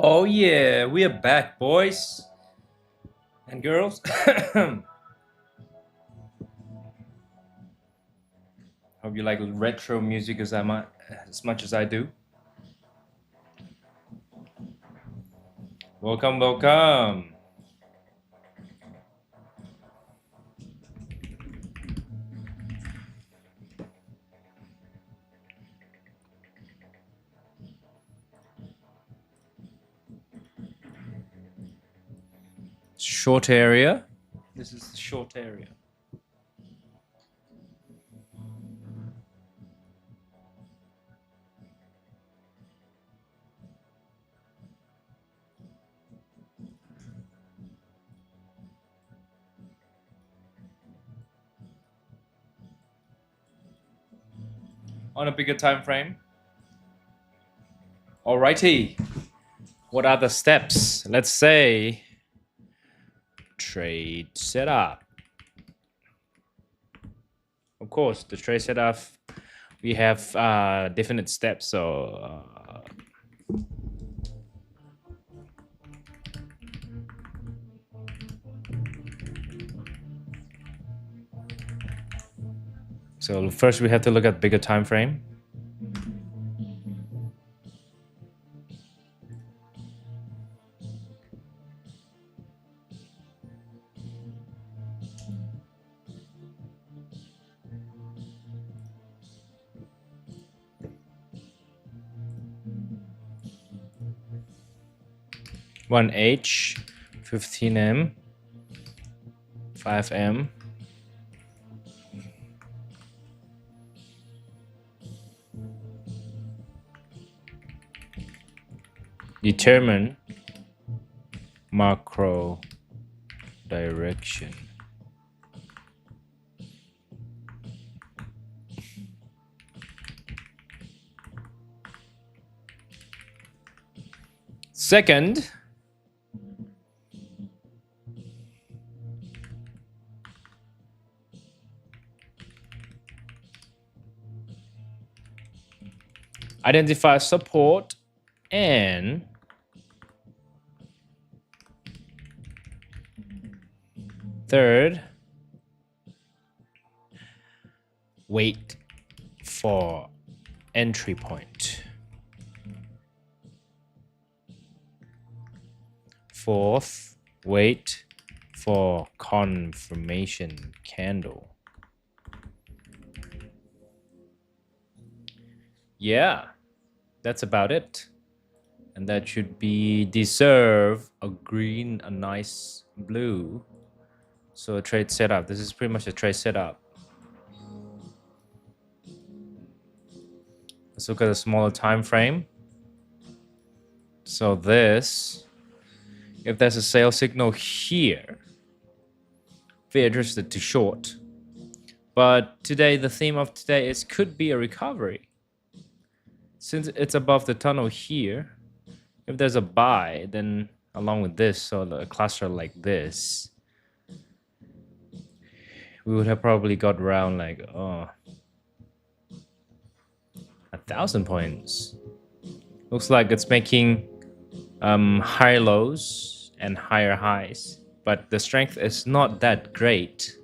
Oh yeah, we are back, boys and girls. Hope you like retro music as much as I do. Welcome, welcome. Short area. This is the short area. On a bigger time frame. Alrighty. What are the steps? Let's say trade setup. Of course, the trade setup, we have definite steps. So first we have to look at bigger time frame. One H, 15M, 5M. Determine macro direction. Second, identify support and third, wait for entry point. Fourth, wait for confirmation candle. Yeah, that's about it. And that should be deserve a green, a nice blue. So a trade setup. This is pretty much a trade setup. Let's look at a smaller time frame. So this, if there's a sale signal here, we're interested to short. But today, the theme of today is could be a recovery. Since it's above the tunnel here, if there's a buy, then along with this, so a cluster like this, we would have probably got around like 1,000 points. Looks like it's making higher lows and higher highs, but the strength is not that great.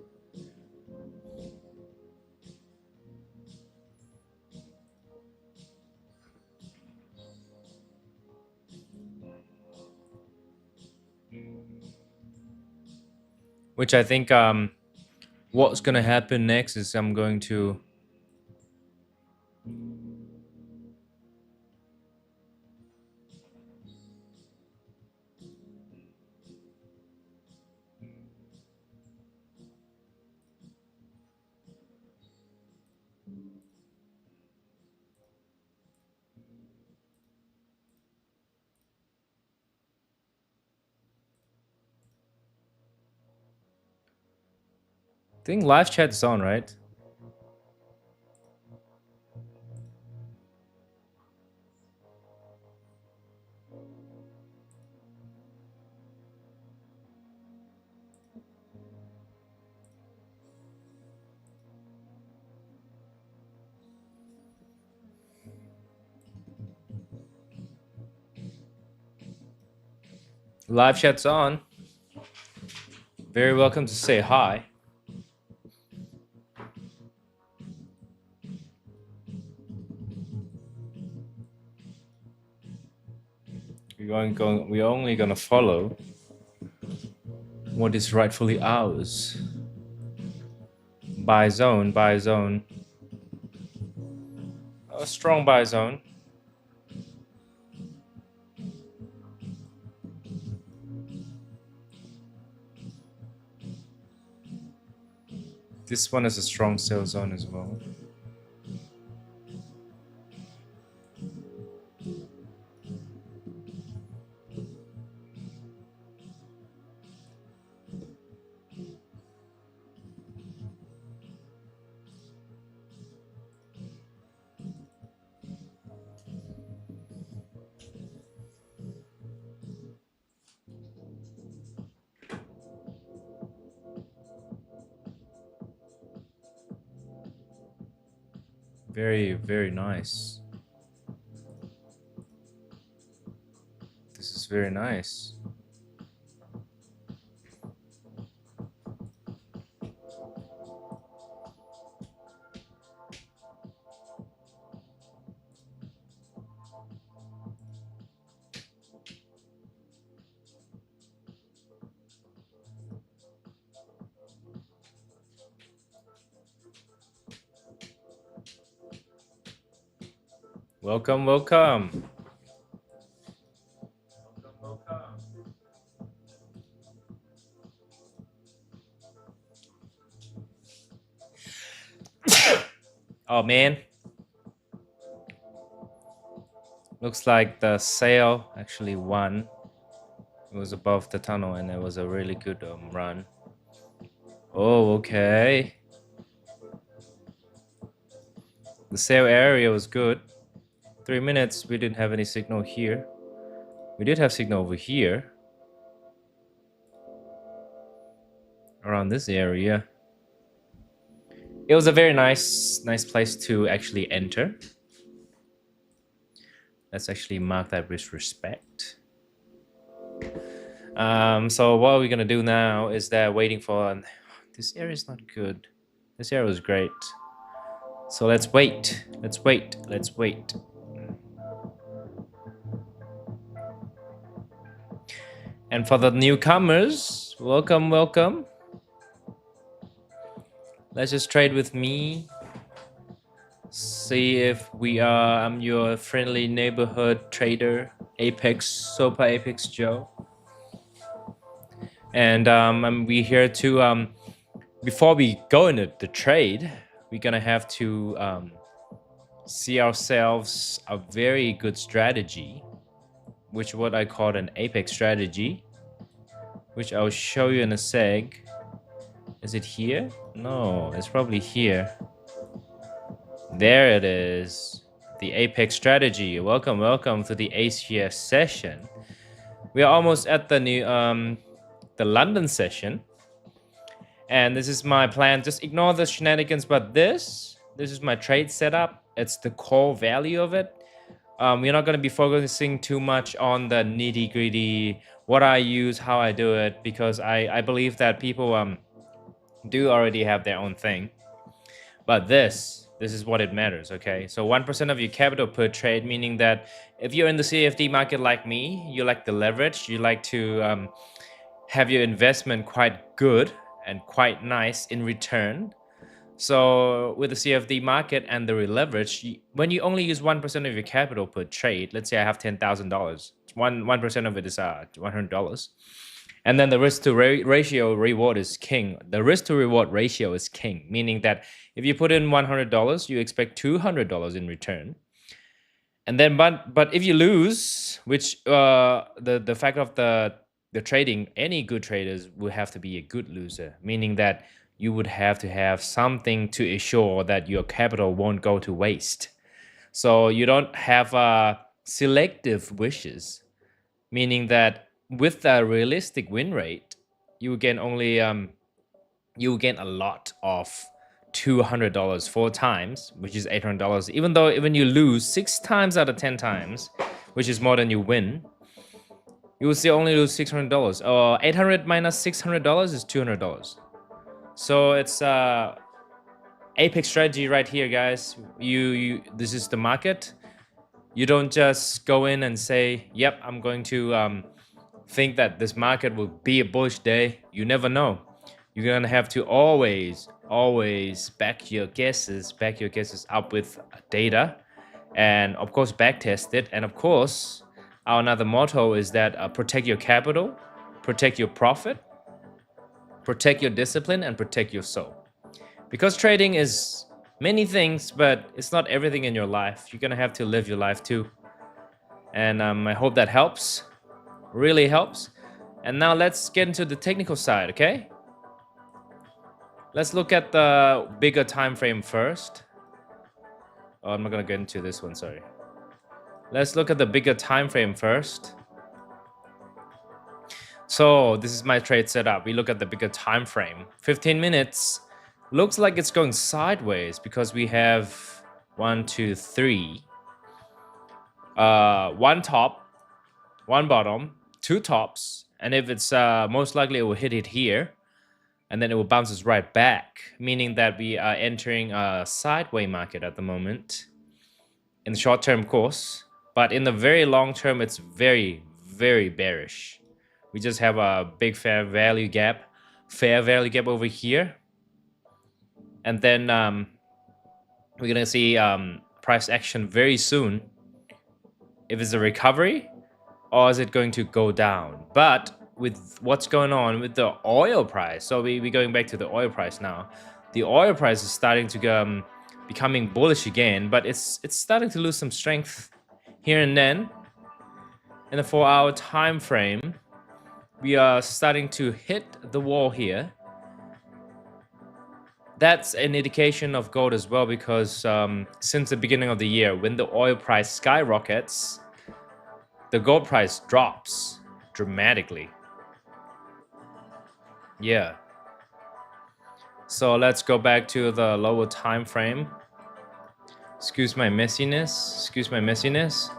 Which I think what's going to happen next is I'm going to I think live chat is on, right? Live chat's on. Very welcome to say hi. We're only gonna follow what is rightfully ours. Buy zone, buy zone. A strong buy zone. This one is a strong sell zone as well. Very nice. This is very nice. Welcome, welcome. Oh man. Looks like the sale actually won. It was above the tunnel and it was a really good run. Oh, okay. The sale area was good. 3 minutes, we didn't have any signal here. We did have signal over here. Around this area. It was a very nice place to actually enter. Let's actually mark that with respect. So what we're gonna do now is that waiting for this area is not good. This area was great. So let's wait. Let's wait. Let's wait. And for the newcomers, welcome, welcome. Let's just trade with me. See if I'm your friendly neighborhood trader, Sopa Apex Joe. And we're here to, before we go into the trade, we're gonna have to see ourselves a very good strategy, which what I call an Apex strategy, which I'll show you in a sec. Is it here? No, it's probably here. There it is. The Apex strategy. Welcome, welcome to the Asia session. We are almost at the new the London session. And this is my plan. Just ignore the shenanigans, but this is my trade setup. It's the core value of it. We're not going to be focusing too much on the nitty gritty, what I use, how I do it, because I believe that people do already have their own thing. But this is what it matters, okay? So 1% of your capital per trade, meaning that if you're in the CFD market like me, you like the leverage, you like to have your investment quite good and quite nice in return. So with the CFD market and the leverage, when you only use 1% of your capital per trade, let's say I have $10,000, 1% of it is $100. And then the risk to ratio reward is king. The risk to reward ratio is king, meaning that if you put in $100, you expect $200 in return. And then, but if you lose, which the fact of the trading, any good traders will have to be a good loser, meaning that you would have to have something to ensure that your capital won't go to waste. So you don't have selective wishes, meaning that with a realistic win rate, you gain only you gain a lot of $200 4 times, which is $800. Even though when you lose 6 times out of 10 times, which is more than you win, you will still only lose $600. Or 800 minus $600 is $200. So it's apex strategy right here, guys. This is the market. You don't just go in and say, yep, I'm going to think that this market will be a bullish day. You never know. You're gonna have to always back your guesses up with data, and of course back test it. And of course, our another motto is that protect your capital, protect your profit, protect your discipline, and protect your soul. Because trading is many things, but it's not everything in your life. You're gonna have to live your life too. And I hope that helps, really helps. And now let's get into the technical side, okay? Let's look at the bigger time frame first. Oh, I'm not gonna get into this one, sorry. Let's look at the bigger time frame first. So this is my trade setup. We look at the bigger time frame. 15 minutes. Looks like it's going sideways because we have 1, 2, 3. One top, one bottom, two tops, and if it's most likely it will hit it here, and then it will bounce us right back, meaning that we are entering a sideways market at the moment in the short term course. But in the very long term, it's very bearish. We just have a big fair value gap over here, and then we're gonna see price action very soon. If it's a recovery or is it going to go down. But with what's going on with the oil price, so we're going back to the oil price now. The oil price is starting to becoming bullish again, but it's starting to lose some strength here and then. In the 4-hour time frame, we are starting to hit the wall here. That's an indication of gold as well, because since the beginning of the year, when the oil price skyrockets, the gold price drops dramatically. Yeah. So let's go back to the lower time frame. Excuse my messiness.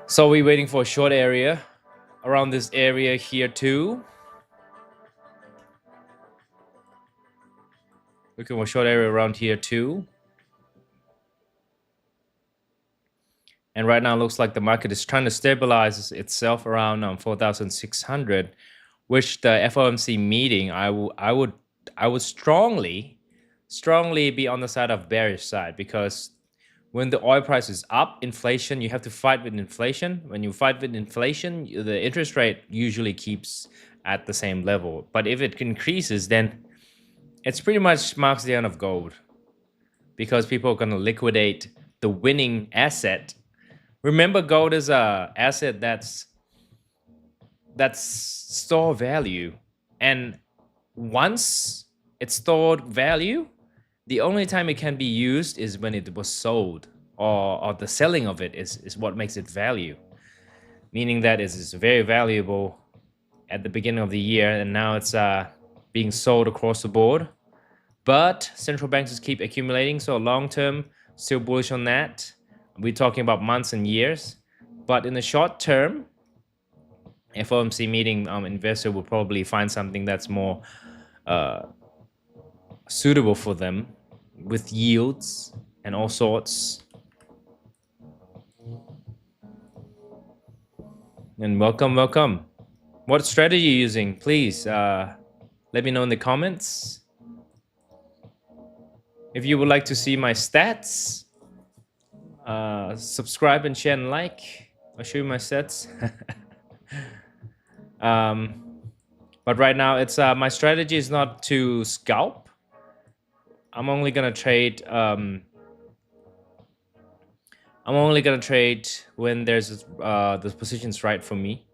So we're waiting for a short area around this area here too. Looking for a short area around here too. And right now it looks like the market is trying to stabilize itself around 4,600, which the FOMC meeting, I would strongly be on the side of bearish side, because when the oil price is up, inflation, you have to fight with inflation. When you fight with inflation, the interest rate usually keeps at the same level. But if it increases, then it's pretty much marks the end of gold, because people are going to liquidate the winning asset. Remember, gold is a asset that's store value, and once it's stored value, the only time it can be used is when it was sold, or the selling of it is what makes it value, meaning that it is very valuable at the beginning of the year, and now it's being sold across the board. But central banks just keep accumulating, so long term still bullish on that. We're talking about months and years, but in the short term, FOMC meeting, investor will probably find something that's more suitable for them, with yields and all sorts. And welcome. What strategy are you using? Please let me know in the comments. If you would like to see my stats, subscribe and share and like. I'll show you my sets. But right now, it's my strategy is not to scalp. I'm only gonna trade. I'm only gonna trade when there's the position's right for me.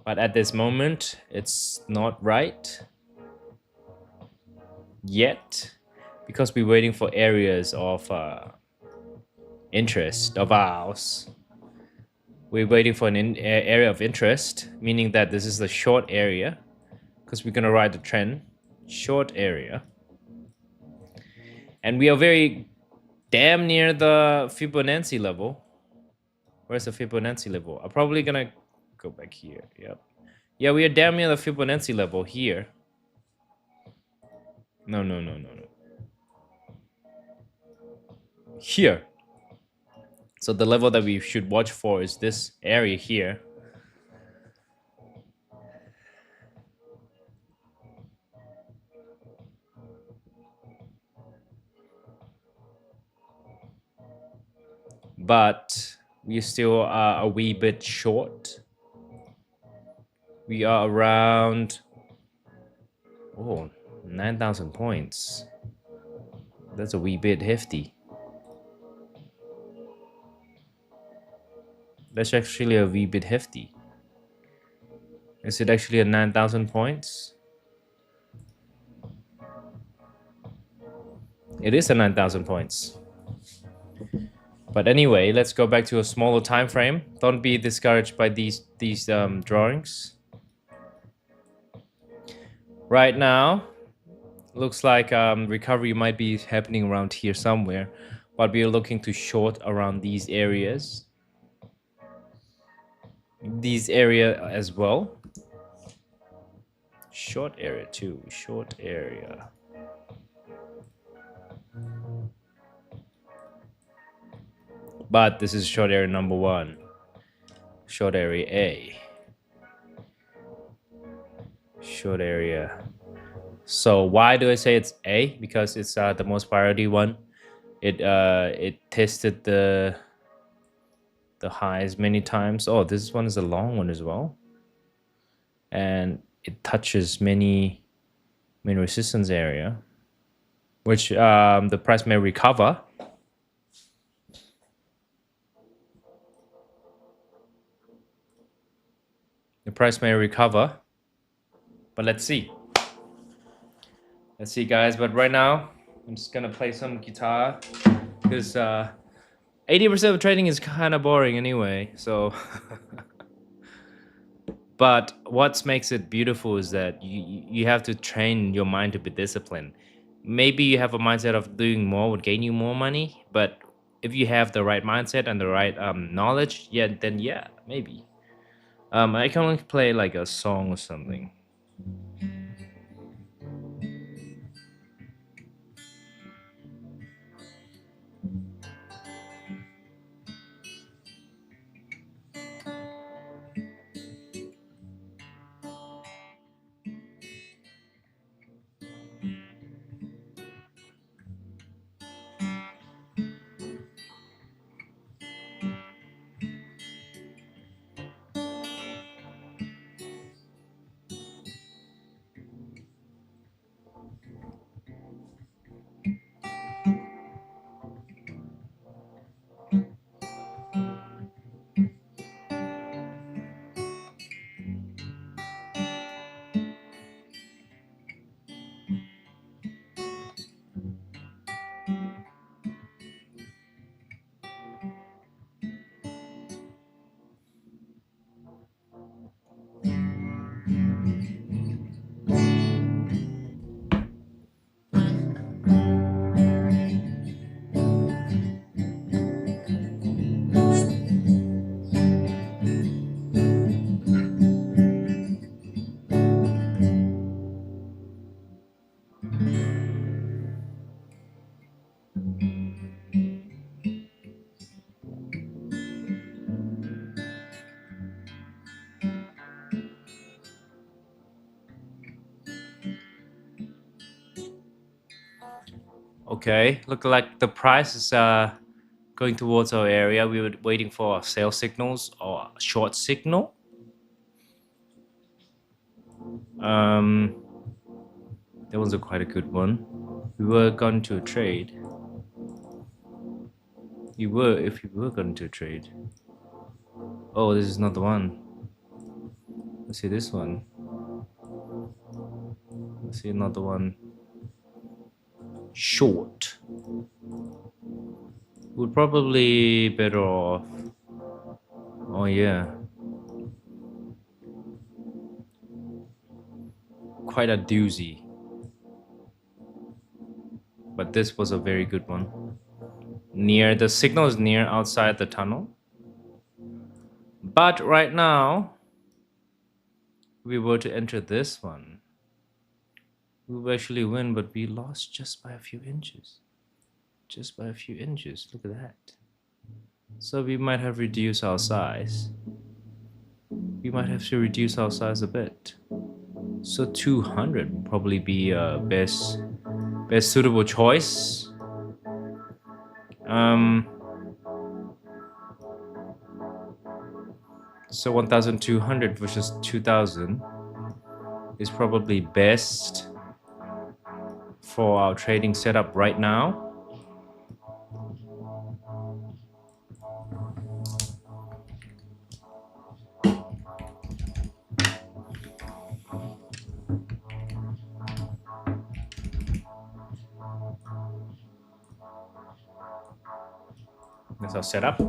But at this moment, it's not right yet, because we're waiting for areas of interest of ours. We're waiting for an area of interest, meaning that this is the short area, because we're gonna ride the trend short area, and we are very damn near the Fibonacci level. Where's the Fibonacci level? I'm probably gonna go back here. Yep. Yeah, we are damn near the Fibonacci level here. No. Here. So the level that we should watch for is this area here. But we still are a wee bit short. We are around 9,000 points. That's a wee bit hefty. That's actually a wee bit hefty. Is it actually a 9,000 points? It is a 9,000 points. But anyway, let's go back to a smaller time frame. Don't be discouraged by these drawings. Right now, looks like recovery might be happening around here somewhere, but we are looking to short around these areas. These area as well. Short area too, short area. But this is short area number 1. Short area A. Short area. So why do I say it's A? Because it's the most priority one. It tested the highs many times. Oh, this one is a long one as well. And it touches many resistance area, which the price may recover. The price may recover, but let's see. Let's see, guys. But right now, I'm just gonna play some guitar because 80% of trading is kind of boring anyway. So, but what makes it beautiful is that you have to train your mind to be disciplined. Maybe you have a mindset of doing more would gain you more money, but if you have the right mindset and the right knowledge, then maybe. I can only play like a song or something. Okay, look like the price is going towards our area. We were waiting for sell signals or short signal. That was quite a good one. We were going to trade. If you were going to trade. Oh, this is not the one. Let's see this one. Let's see another one. Short. Would probably better off. Oh yeah. Quite a doozy. But this was a very good one. The signal is near outside the tunnel. But right now, if we were to enter this one, we will actually win, but we lost just by a few inches. Just by a few inches. Look at that. So we might have reduced our size. We might have to reduce our size a bit. So 200 will probably be best suitable choice. So 1,200 versus 2,000 is probably best for our trading setup right now. That's our setup.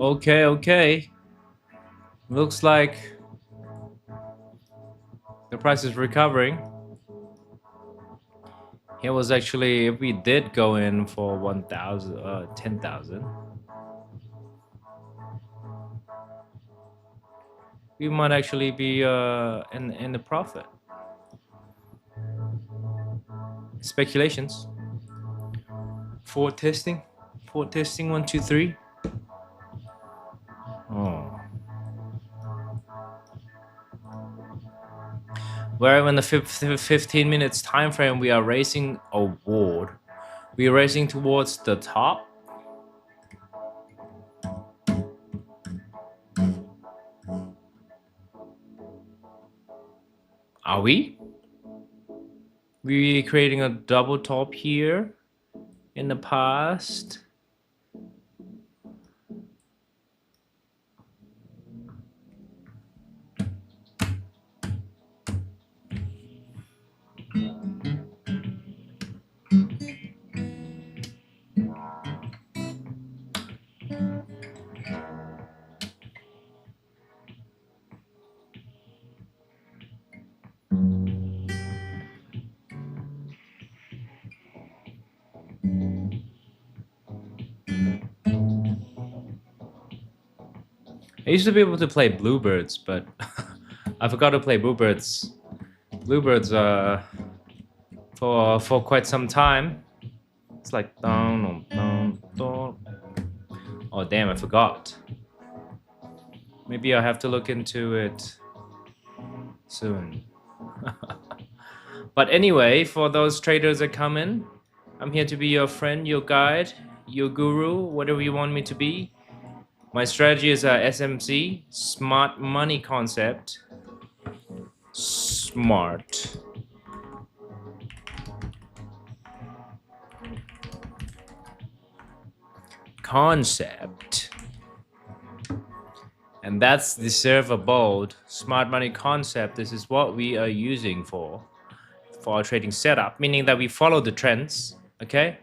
Okay. Looks like the price is recovering. It was actually, if we did go in for 10,000, we might actually be in the profit. Speculations. Forward testing 1, 2, 3. Oh. Where in the 15 minutes time frame we are racing award. We are racing towards the top. Are we? We creating a double top here in the past. I used to be able to play bluebirds, but I forgot to play bluebirds for quite some time. It's like oh damn, I forgot. Maybe I'll have to look into it soon. But anyway, for those traders that come in, I'm here to be your friend, your guide, your guru, whatever you want me to be. My strategy is SMC, smart money concept. Smart. Concept. And that's the server bold smart money concept. This is what we are using for our trading setup, meaning that we follow the trends. Okay,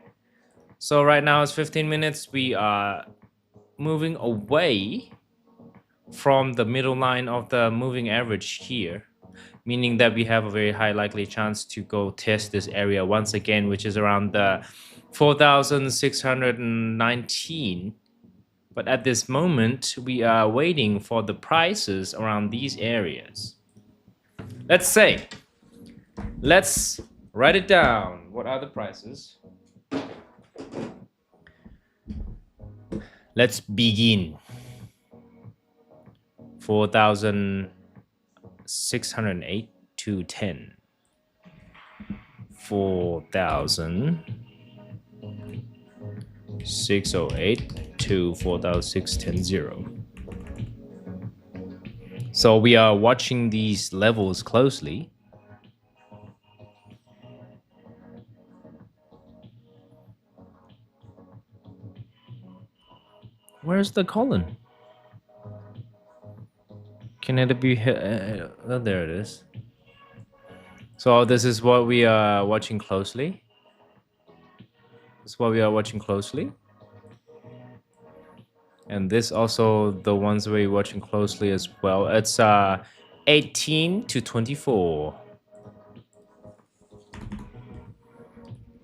so right now it's 15 minutes. We are moving away from the middle line of the moving average here, meaning that we have a very high likely chance to go test this area once again, which is around the 4,619 But at this moment, we are waiting for the prices around these areas. Let's say, let's write it down. What are the prices? Let's begin. 4,608 to 10. 4,608 to 4,610. So we are watching these levels closely. Where's the column? Can it be here? Oh, there it is. So this is what we are watching closely. This is what we are watching closely. And this also the ones we're watching closely as well. It's 18 to 24.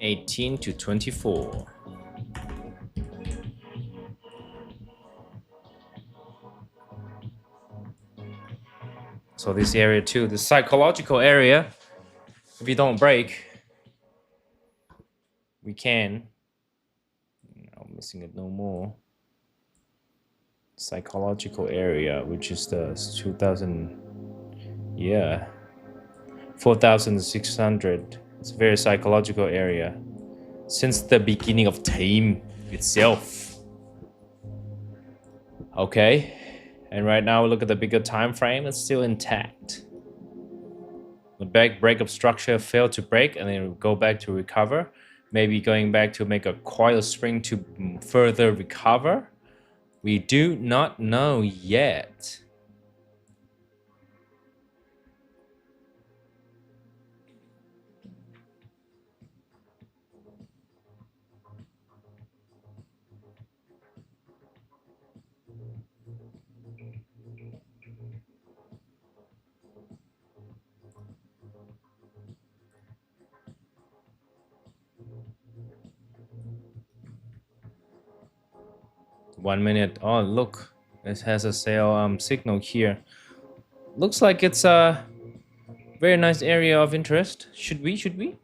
18 to 24. So this area too, the psychological area, if you don't break, we can. I'm missing it no more. Psychological area, which is the 2000, yeah, 4,600. It's a very psychological area since the beginning of time itself. Okay. And right now, look at the bigger time frame. It's still intact. The breakup structure failed to break, and then go back to recover. Maybe going back to make a coil spring to further recover. We do not know yet. One minute. Oh, look, it has a sell signal here. Looks like it's a very nice area of interest. Should we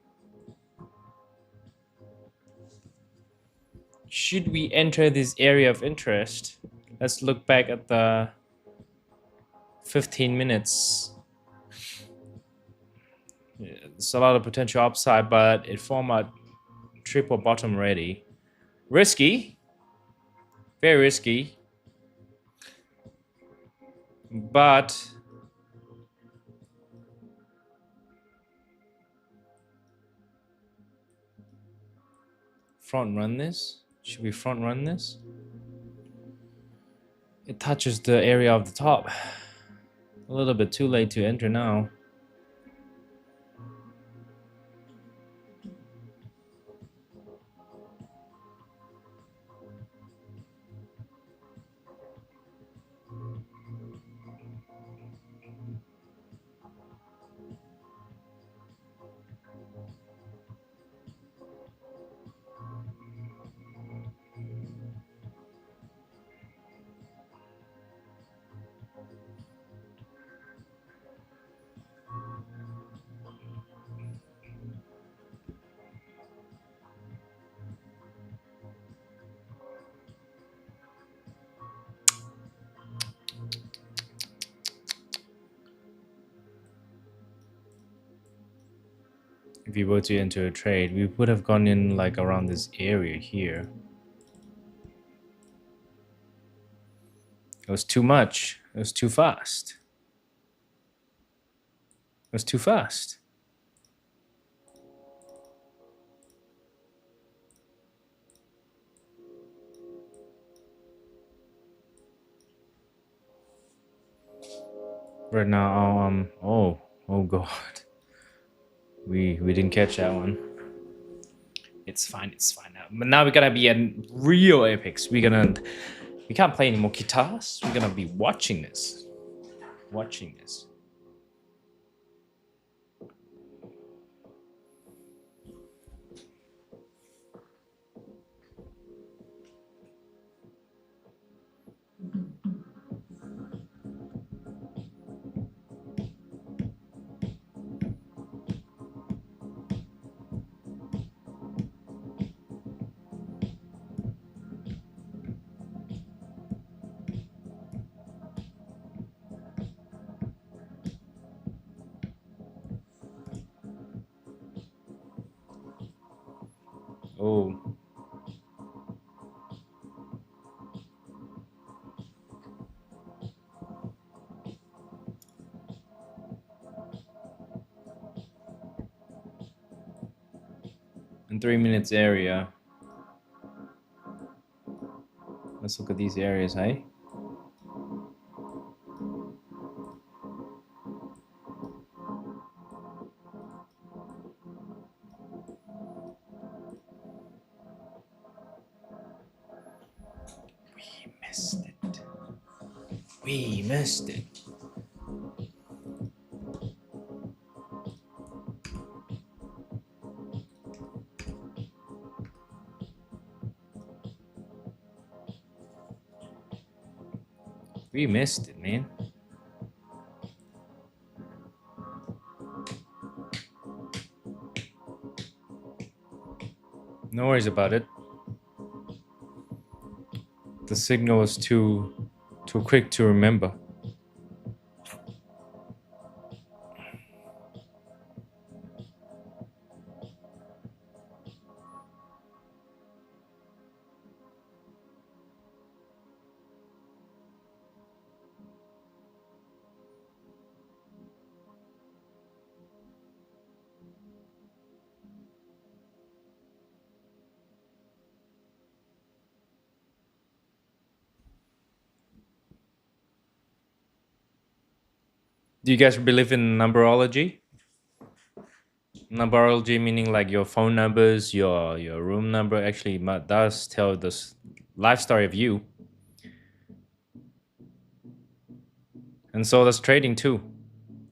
enter this area of interest? Let's look back at the 15 minutes. It's a lot of potential upside, but it formed a triple bottom already. Risky. Very risky. But front run this? Should we front run this? It touches the area of the top. A little bit too late to enter now. If we were to enter a trade, we would have gone in like around this area here. It was too much. It was too fast. It was too fast. Right now, oh god. We didn't catch that one. It's fine now. But now we're gonna be a real apex. We can't play any more guitars. We're gonna be watching this. in 3 minutes area. Let's look at these areas, hey? We missed it. We missed it. We missed it, man. No worries about it. The signal is too quick to remember. Do you guys believe in numberology? Numberology meaning like your phone numbers, your room number actually does tell the life story of you. And so does trading too.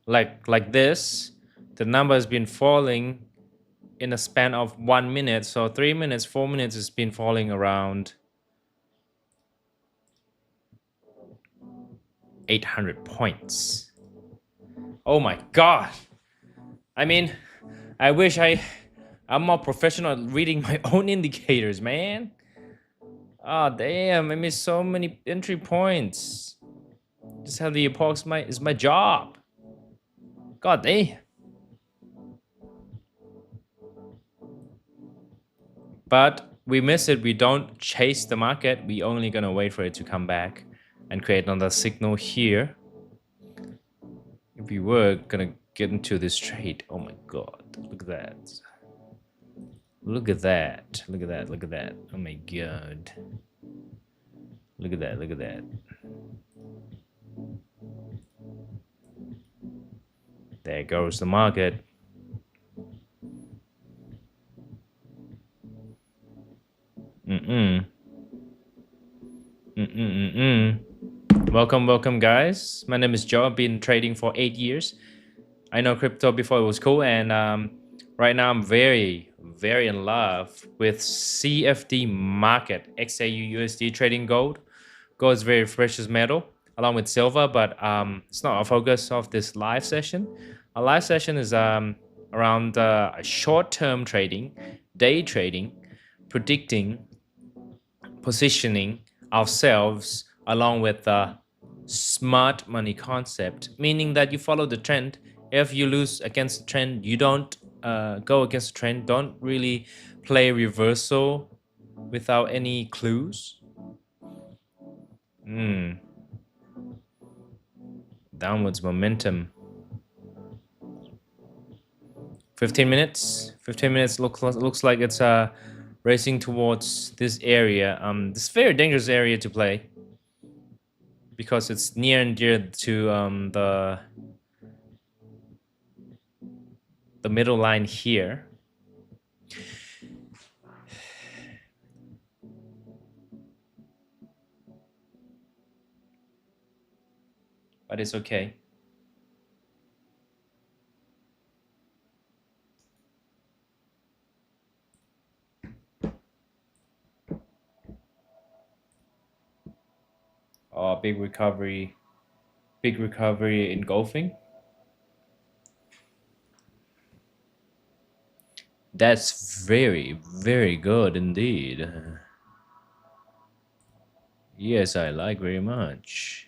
Like this, the number has been falling in a span of 1 minute. So 3 minutes, 4 minutes has been falling around 800 points. Oh my God. I mean, I wish I'm more professional at reading my own indicators, man. Oh damn, I missed so many entry points. Just have the epochs is my job. God damn. But we miss it. We don't chase the market. We only gonna wait for it to come back and create another signal here. If we were gonna get into this trade, oh my God, look at that. Look at that. Look at that. Look at that. Oh my God. Look at that. Look at that. There goes the market. Welcome guys. My name is Joe. I've been trading for 8 years. I know crypto before it was cool, and right now I'm very in love with CFD market, XAUUSD trading gold. Gold is very precious metal along with silver, but it's not our focus of this live session. Our live session is around short-term trading, day trading, predicting, positioning ourselves along with the smart money concept, meaning that you follow the trend. If you lose against the trend, you don't go against the trend. Don't really play reversal without any clues. Downwards momentum. 15 minutes. 15 minutes looks like it's racing towards this area. This very dangerous area to play because it's near and dear to the middle line here. But it's okay. Oh, big recovery engulfing. That's very good indeed. Yes, I like very much.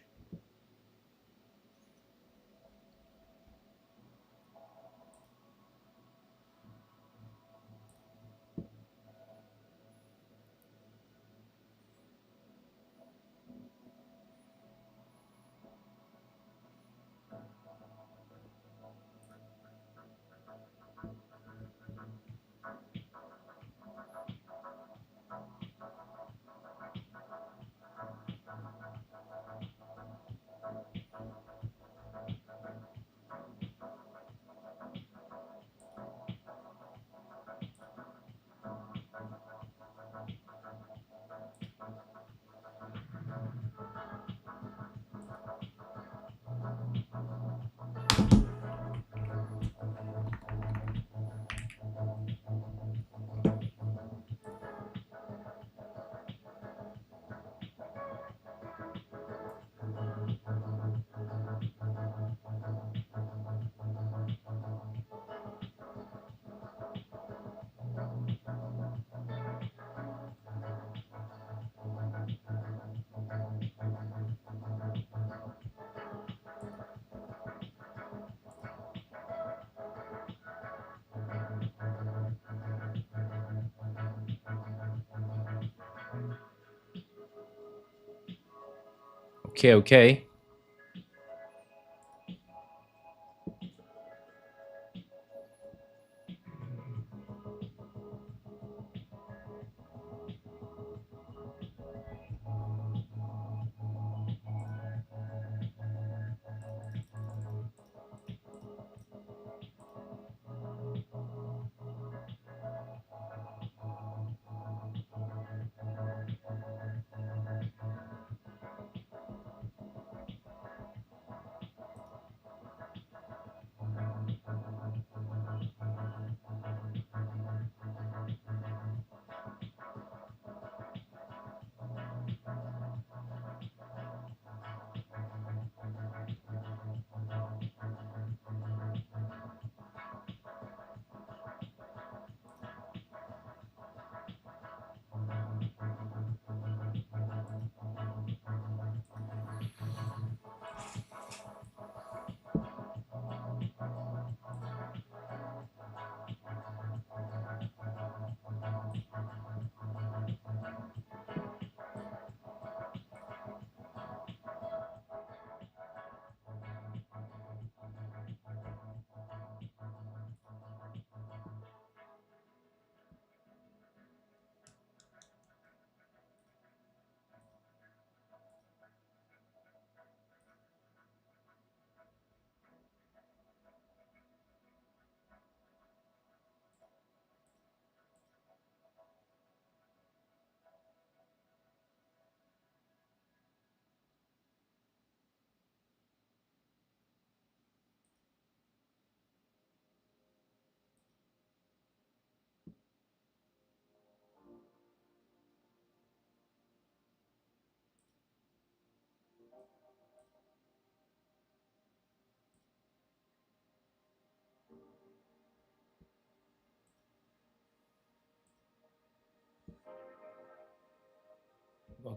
Okay.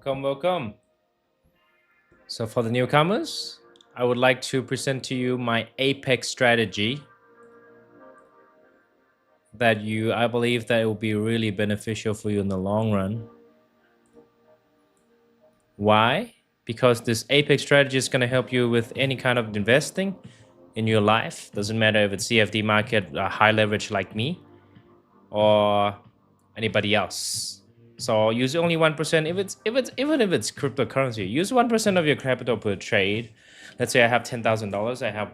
Welcome. So for the newcomers, I would like to present to you my Apex strategy that I believe that it will be really beneficial for you in the long run. Why? Because this Apex strategy is going to help you with any kind of investing in your life. Doesn't matter if it's CFD market, high leverage like me, or anybody else. So use only 1%. Even if it's cryptocurrency, use 1% of your capital per trade. Let's say I have $10,000.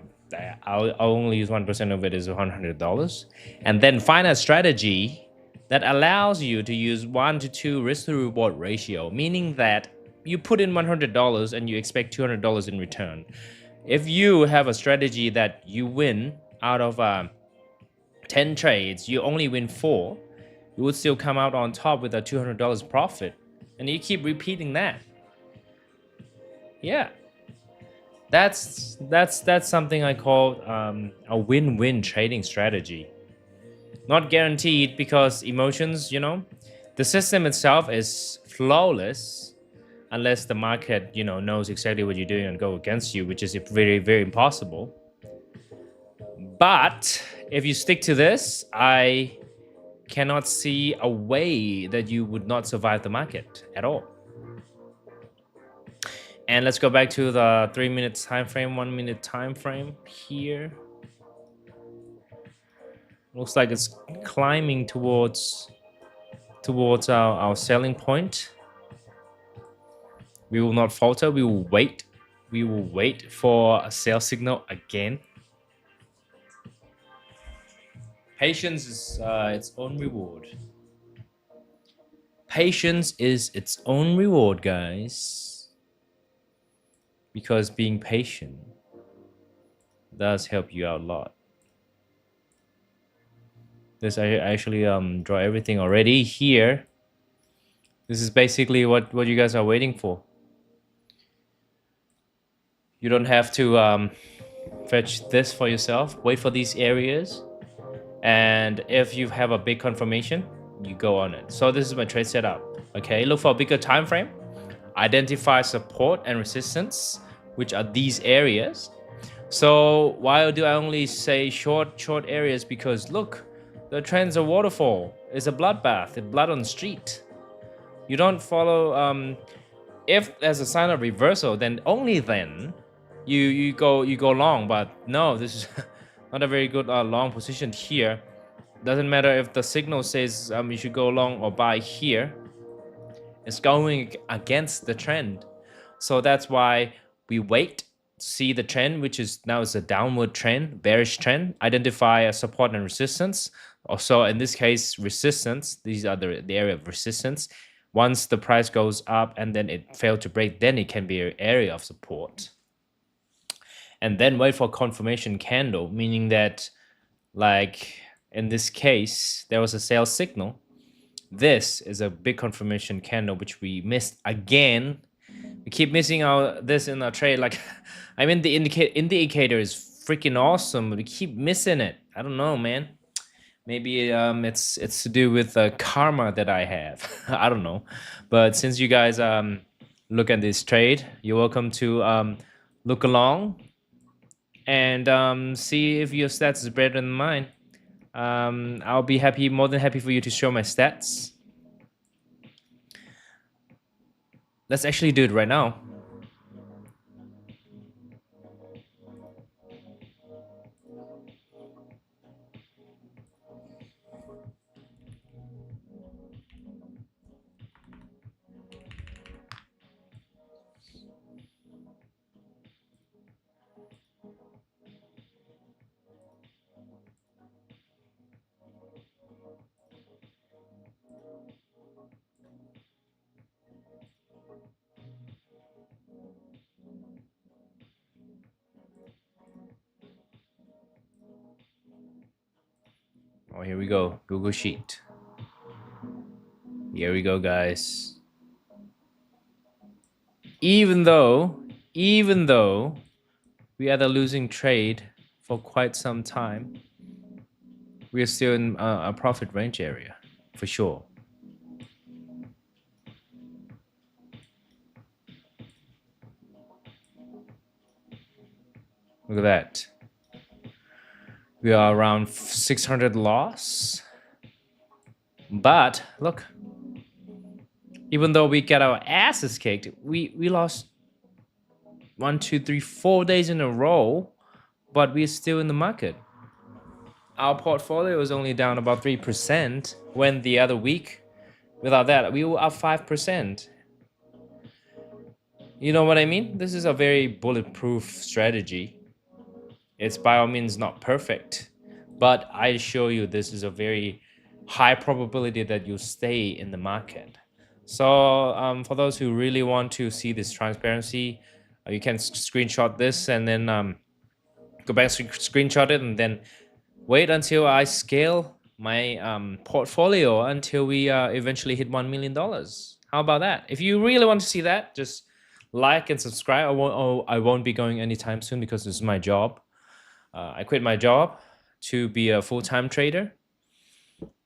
I'll only use 1% of it is $100, and then find a strategy that allows you to use 1 to 2 risk to reward ratio, meaning that you put in $100 and you expect $200 in return. If you have a strategy that you win out of 10 trades, you only win 4, you would still come out on top with a $200 profit, and you keep repeating that. Yeah, that's something I call a win-win trading strategy. Not guaranteed because emotions, the system itself is flawless unless the market, knows exactly what you're doing and go against you, which is very, very impossible. But if you stick to this, I cannot see a way that you would not survive the market at all. And let's go back to the 3-minute time frame, 1-minute time frame here. Looks like it's climbing towards our selling point. We will not falter. We will wait. We will wait for a sell signal again. Patience is its own reward. Patience is its own reward, guys. Because being patient does help you out a lot. This I actually draw everything already here. This is basically what you guys are waiting for. You don't have to fetch this for yourself. Wait for these areas, and if you have a big confirmation, you go on it. So this is my trade setup. Okay, look for a bigger time frame. Identify support and resistance, which are these areas. So why do I only say short areas? Because look, the trends are waterfall. It's a bloodbath. It's blood on the street. You don't follow if there's a sign of reversal, then only then you go long. But no, this is not a very good long position here. Doesn't matter if the signal says you should go long or buy here. It's going against the trend. So that's why we wait to see the trend, which is now is a downward trend, bearish trend, identify a support and resistance. Also, in this case, resistance, these are the area of resistance. Once the price goes up and then it failed to break, then it can be an area of support. And then wait for confirmation candle, meaning that, like in this case, there was a sell signal. This is a big confirmation candle, which we missed again. We keep missing this in our trade. Like, I mean, the indicator is freaking awesome, but we keep missing it. I don't know, man. Maybe it's to do with the karma that I have. I don't know. But since you guys look at this trade, you're welcome to look along and see if your stats is better than mine. I'll be more than happy for you to show my stats. Let's actually do it right now. Oh, here we go. Google Sheet. Here we go, guys. Even though we had a losing trade for quite some time, we are still in a profit range area, for sure. Look at that. We are around 600 loss. But look, even though we get our asses kicked, we lost 1, 2, 3, 4 days in a row, but we're still in the market. Our portfolio is only down about 3% when the other week, without that, we were up 5%. You know what I mean? This is a very bulletproof strategy. It's by all means not perfect, but I assure you this is a very high probability that you stay in the market. So for those who really want to see this transparency, you can screenshot this and then go back, screenshot it, and then wait until I scale my portfolio until we eventually hit $1 million. How about that? If you really want to see that, just like and subscribe. I won't be going anytime soon because this is my job. I quit my job to be a full-time trader.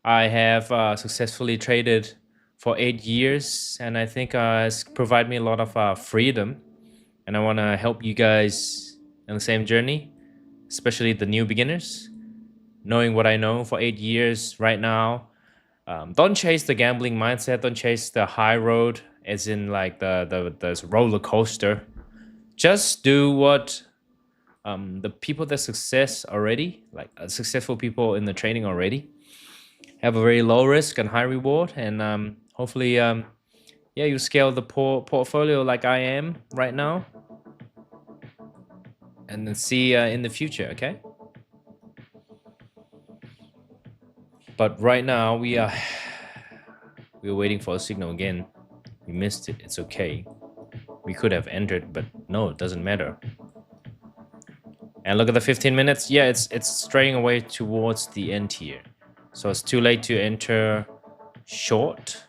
I have successfully traded for 8 years, and I think it's provided me a lot of freedom. And I want to help you guys on the same journey, especially the new beginners. Knowing what I know for 8 years right now, don't chase the gambling mindset. Don't chase the high road, as in like the roller coaster. Just do what the people that success already, like successful people in the trading already, have a very low risk and high reward, and hopefully, yeah, you scale the portfolio like I am right now, and then see in the future, okay? But right now we're waiting for a signal again. We missed it. It's okay. We could have entered, but no, it doesn't matter. And look at the 15 minutes. Yeah, it's straying away towards the end here. So it's too late to enter short.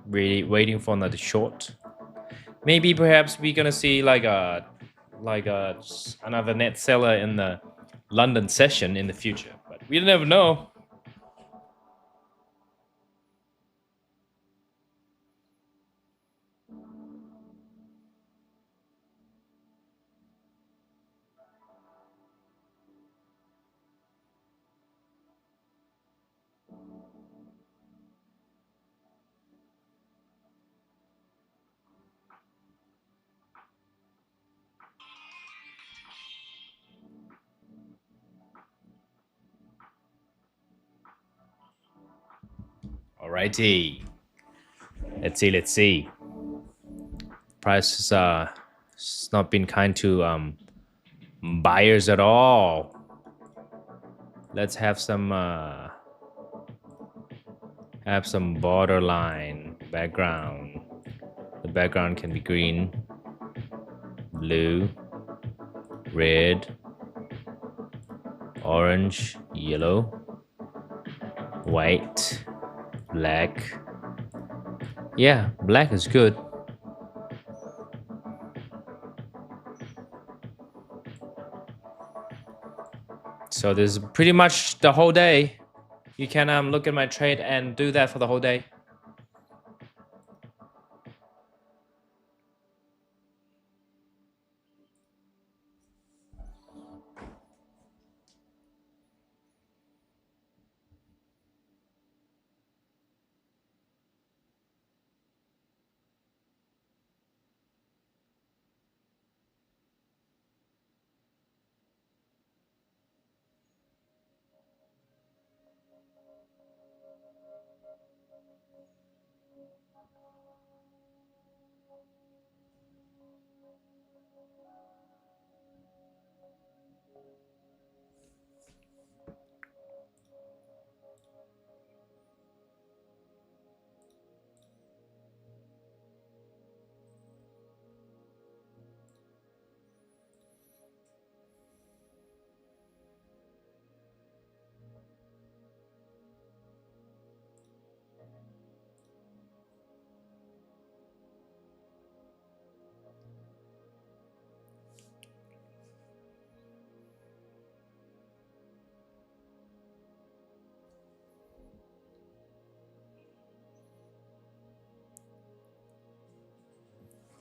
Really waiting for another short. Maybe perhaps we're gonna see like another net seller in the London session in the future, but we never know. Alrighty. Let's see. Price is it's not been kind to buyers at all. Let's have some borderline background. The background can be green, blue, red, orange, yellow, white, black. Yeah, black is good. So this is pretty much the whole day. You can look at my trade and do that for the whole day.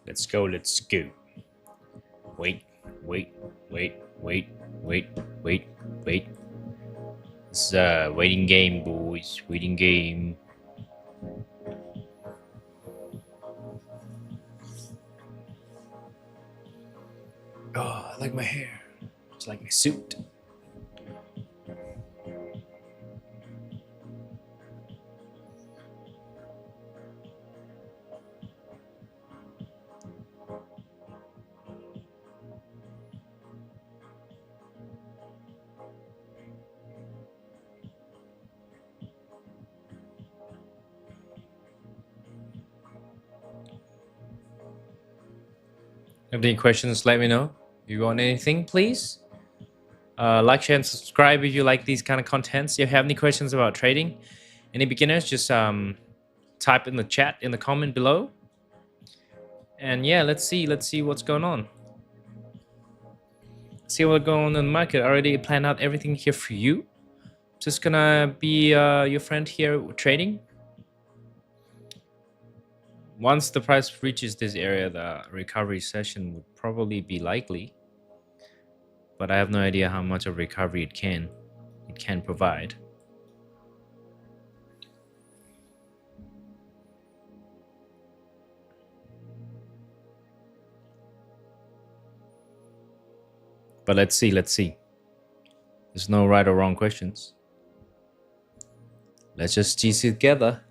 Let's go. Wait. It's a waiting game, boys. Waiting game. Oh, I like my hair. It's like my suit. Have any questions, let me know. If you want anything, please like, share, and subscribe if you like these kind of contents. If you have any questions about trading, any beginners, just type in the chat, in the comment below. And yeah, let's see what's going on. See what's going on in the market. I already planned out everything here for you. Just gonna be your friend here trading. Once the price reaches this area, the recovery session would probably be likely, but I have no idea how much of recovery it can provide. But let's see. There's no right or wrong questions. Let's just see together.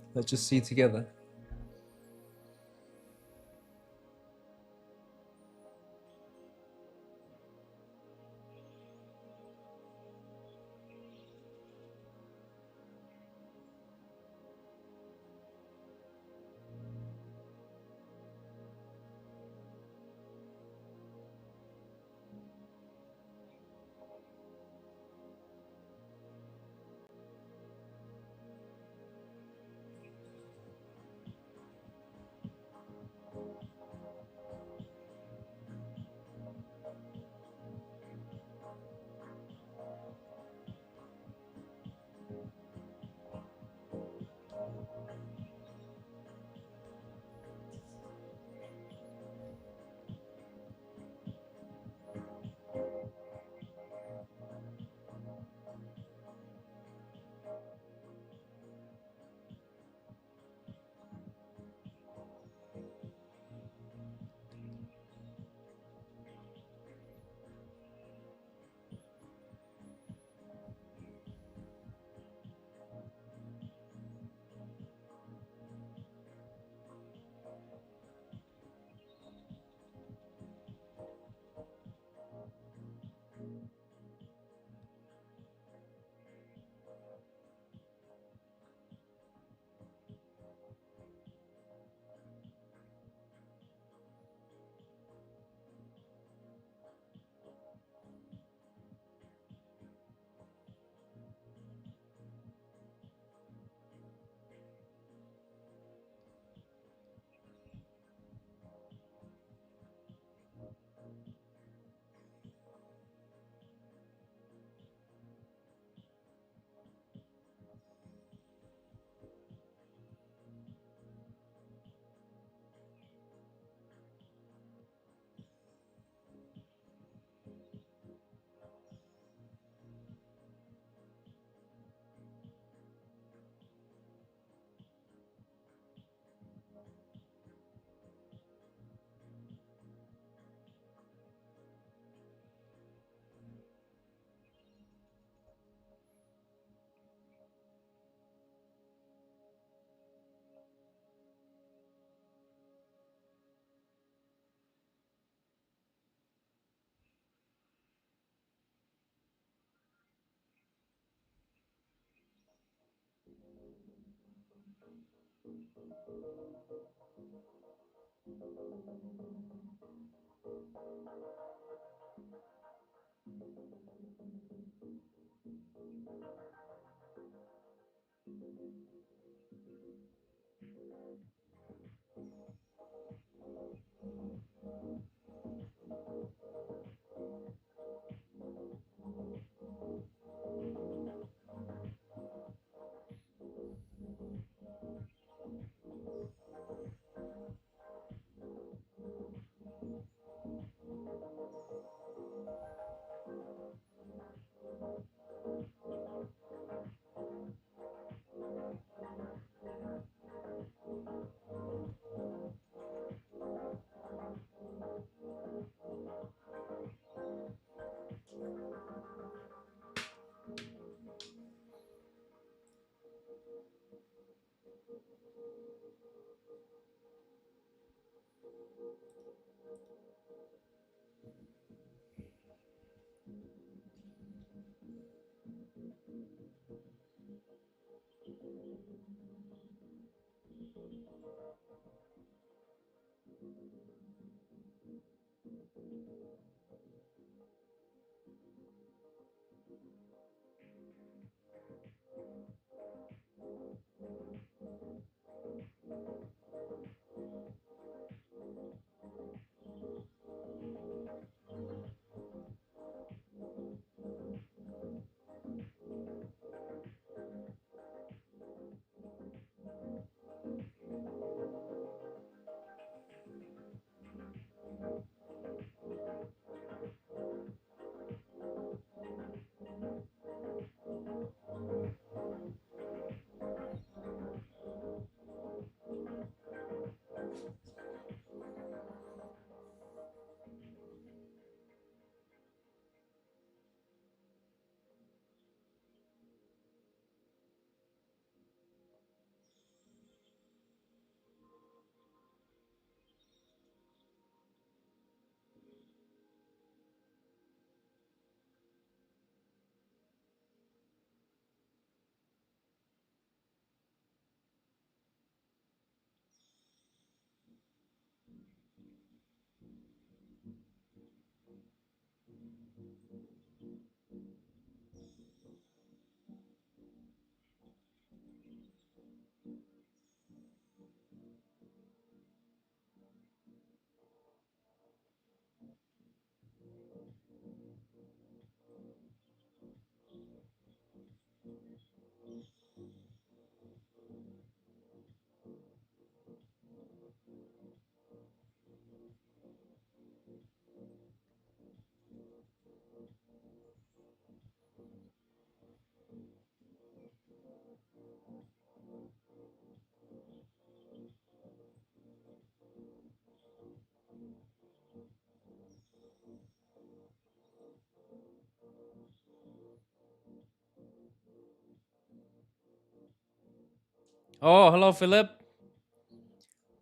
Oh, hello, Philip.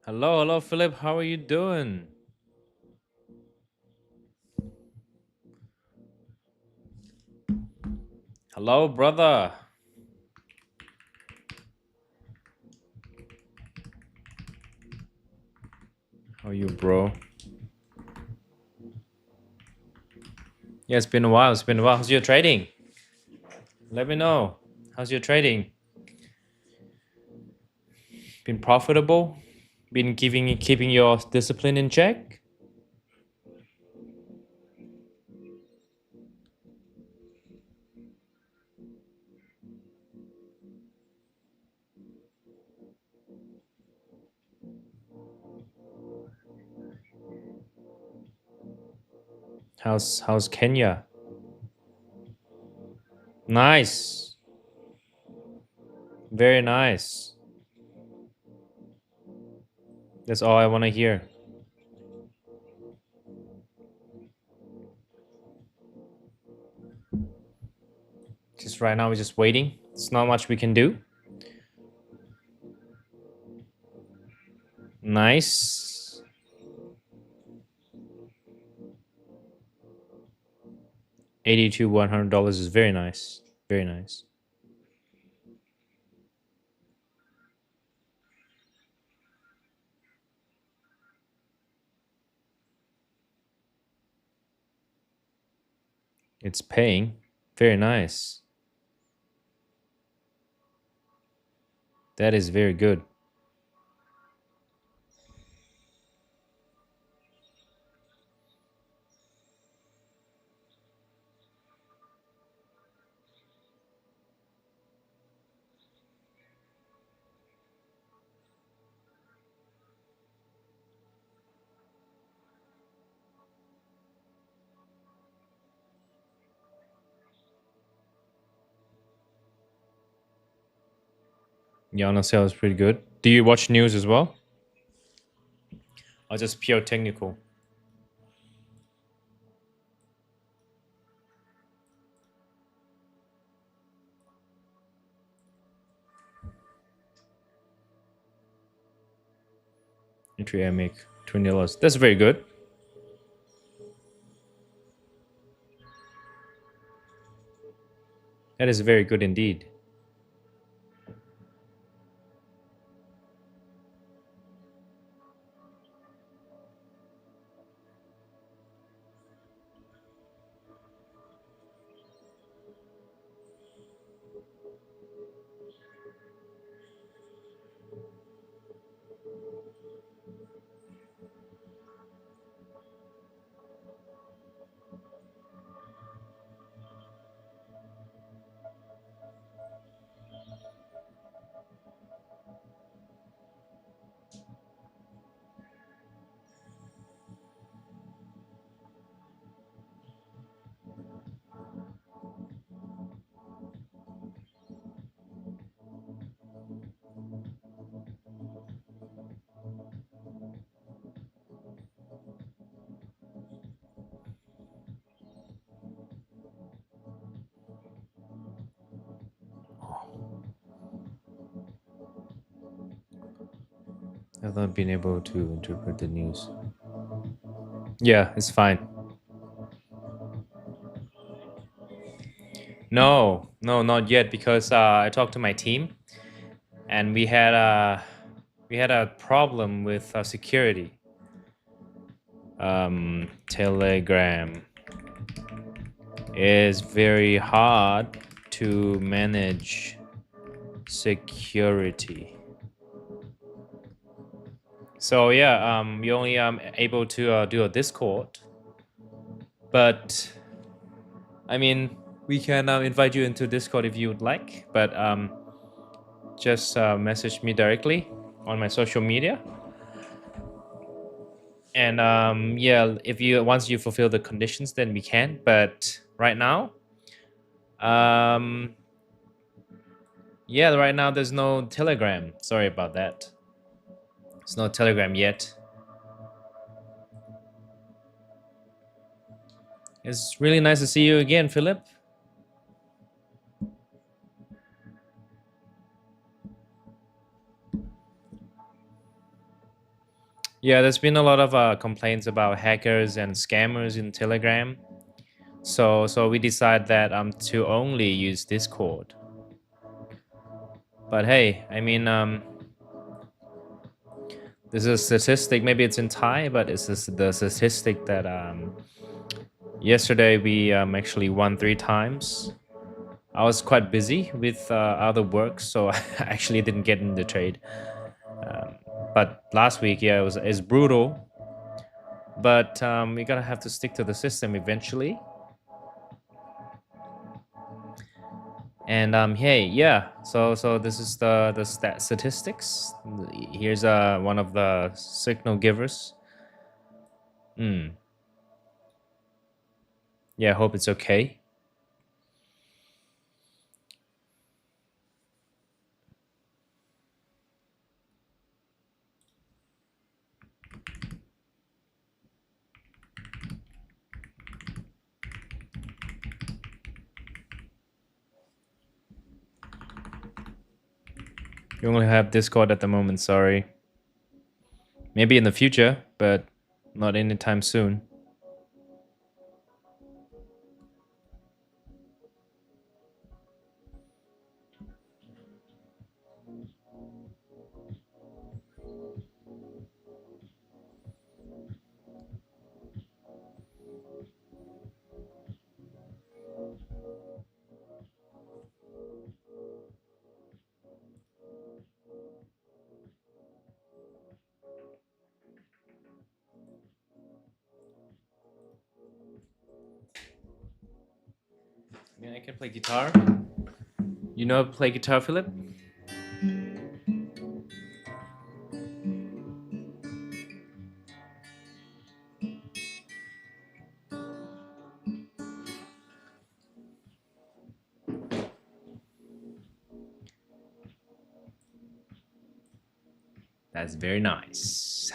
Hello, Philip. How are you doing? Hello, brother. How are you, bro? Yeah, it's been a while. How's your trading? Let me know. How's your trading? Been profitable? Been keeping your discipline in check? How's Kenya? Nice. Very nice. That's all I want to hear. Just right now, we're just waiting. There's not much we can do. Nice. $80 to $100 is very nice. Very nice. It's paying. Very nice. That is very good. Yana sale is pretty good. Do you watch news as well? Or just pure technical? Entry I make $20. That's very good. That is very good indeed. I've not been able to interpret the news. Yeah, it's fine. No, not yet, because I talked to my team, and we had a problem with security. Telegram is very hard to manage security. So yeah, we only able to do a Discord, but I mean, we can invite you into Discord if you would like, but just message me directly on my social media. And yeah, if you once you fulfill the conditions, then we can. But right now, yeah, right now there's no Telegram. Sorry about that. There's no Telegram yet. It's really nice to see you again, Philip. Yeah, there's been a lot of complaints about hackers and scammers in Telegram. So we decided that to only use Discord. But hey, I mean, this is a statistic. Maybe it's in Thai, but it's the statistic that yesterday we actually won 3 times. I was quite busy with other work, so I actually didn't get in the trade. But last week, yeah, it's brutal. But we're gonna have to stick to the system eventually. And hey, yeah. So this is the statistics. Here's one of the signal givers. Yeah, I hope it's okay. You only have Discord at the moment, sorry. Maybe in the future, but not anytime soon. I can play guitar. You know how to play guitar, Philip? That's very nice.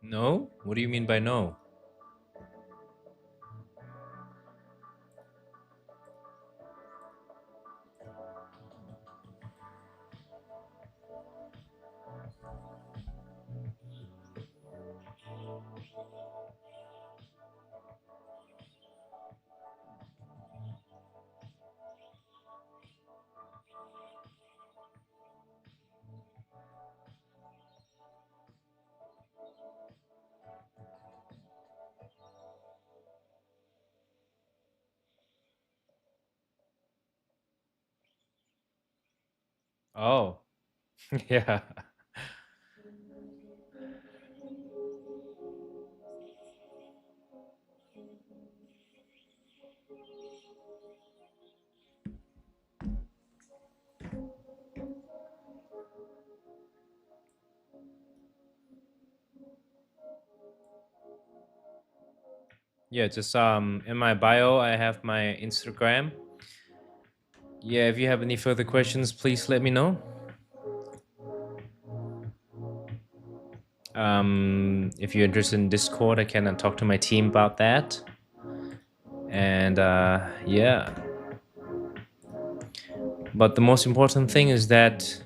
No? What do you mean by no? Oh, yeah. Yeah, just in my bio I have my Instagram. Yeah, if you have any further questions, please let me know. If you're interested in Discord, I can talk to my team about that. And yeah. But the most important thing is that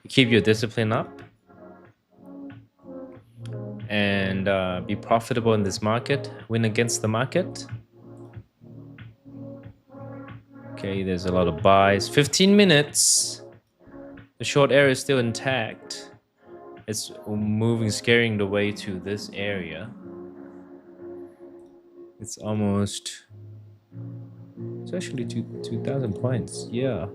you keep your discipline up and be profitable in this market, win against the market. Okay, there's a lot of buys. 15 minutes. The short area is still intact. It's moving, scaring the way to this area. It's almost, it's actually 2,000 points. Yeah.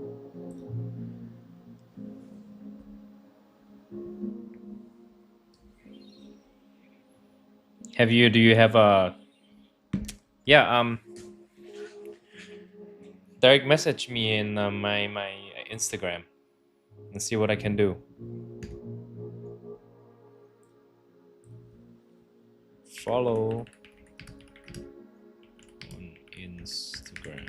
Do you have a, yeah, direct message me in my Instagram and see what I can do. Follow on Instagram.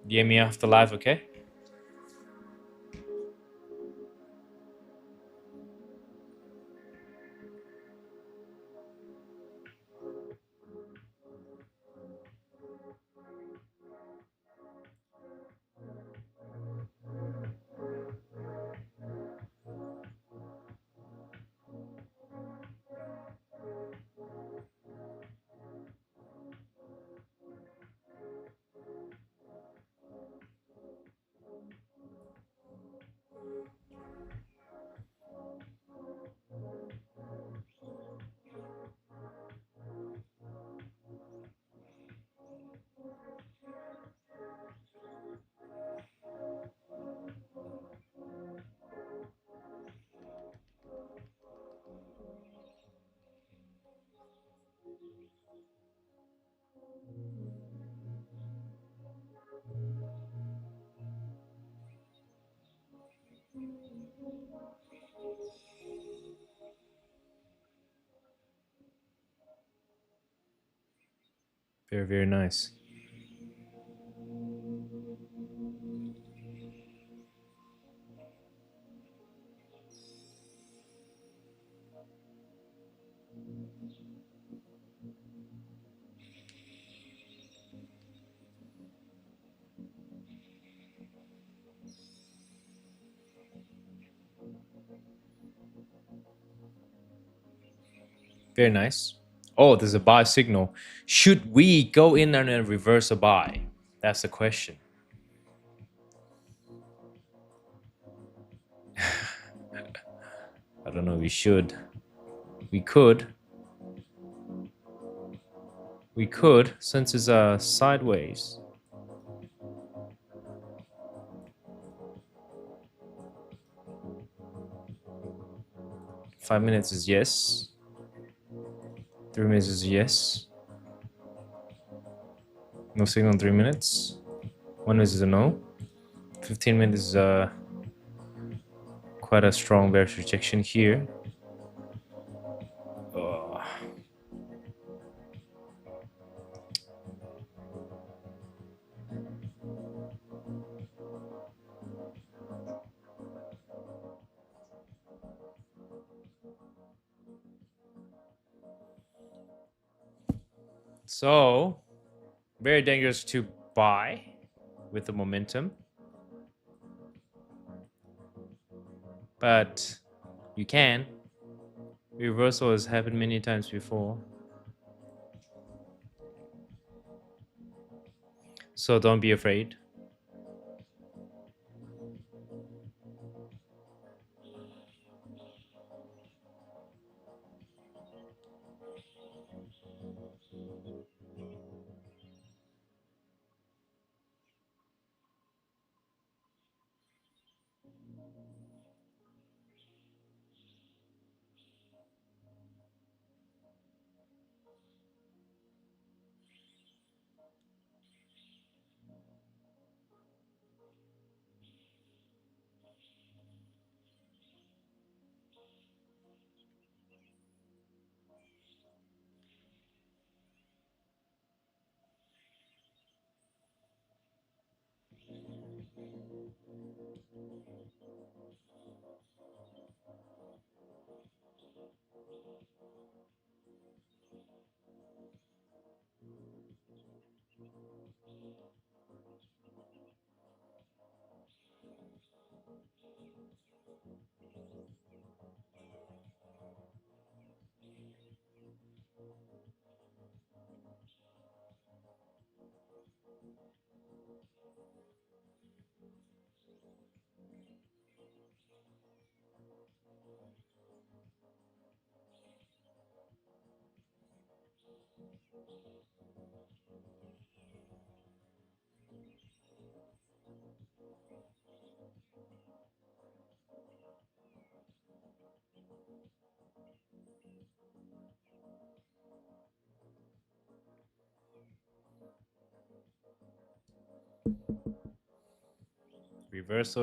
DM me after live, okay? Very, very nice. Very nice. Oh, there's a buy signal. Should we go in and then reverse a buy? That's the question. I don't know. We should. We could. We could, since it's sideways. Five minutes is yes. 3 minutes is yes. No signal in 3 minutes. 1 minute is a no. 15 minutes is quite a strong bearish rejection here. So, very dangerous to buy with the momentum. But you can. Reversal has happened many times before. So don't be afraid.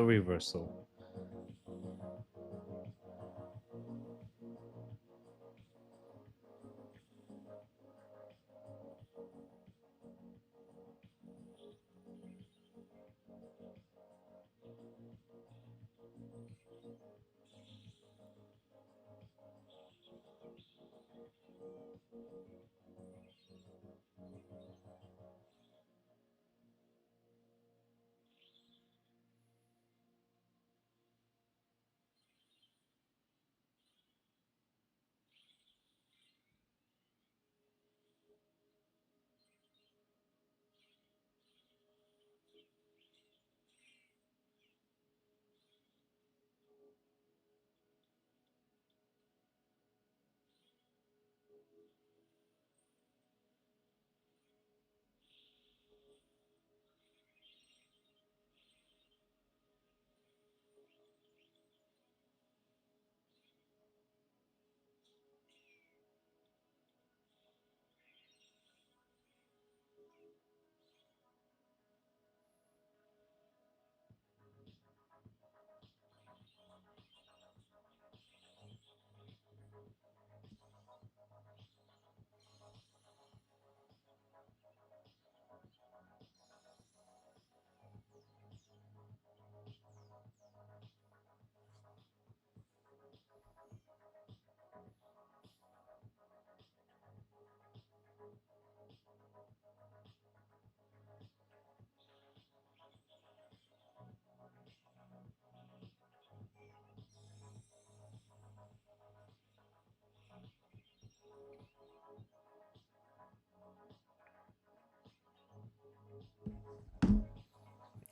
reversal.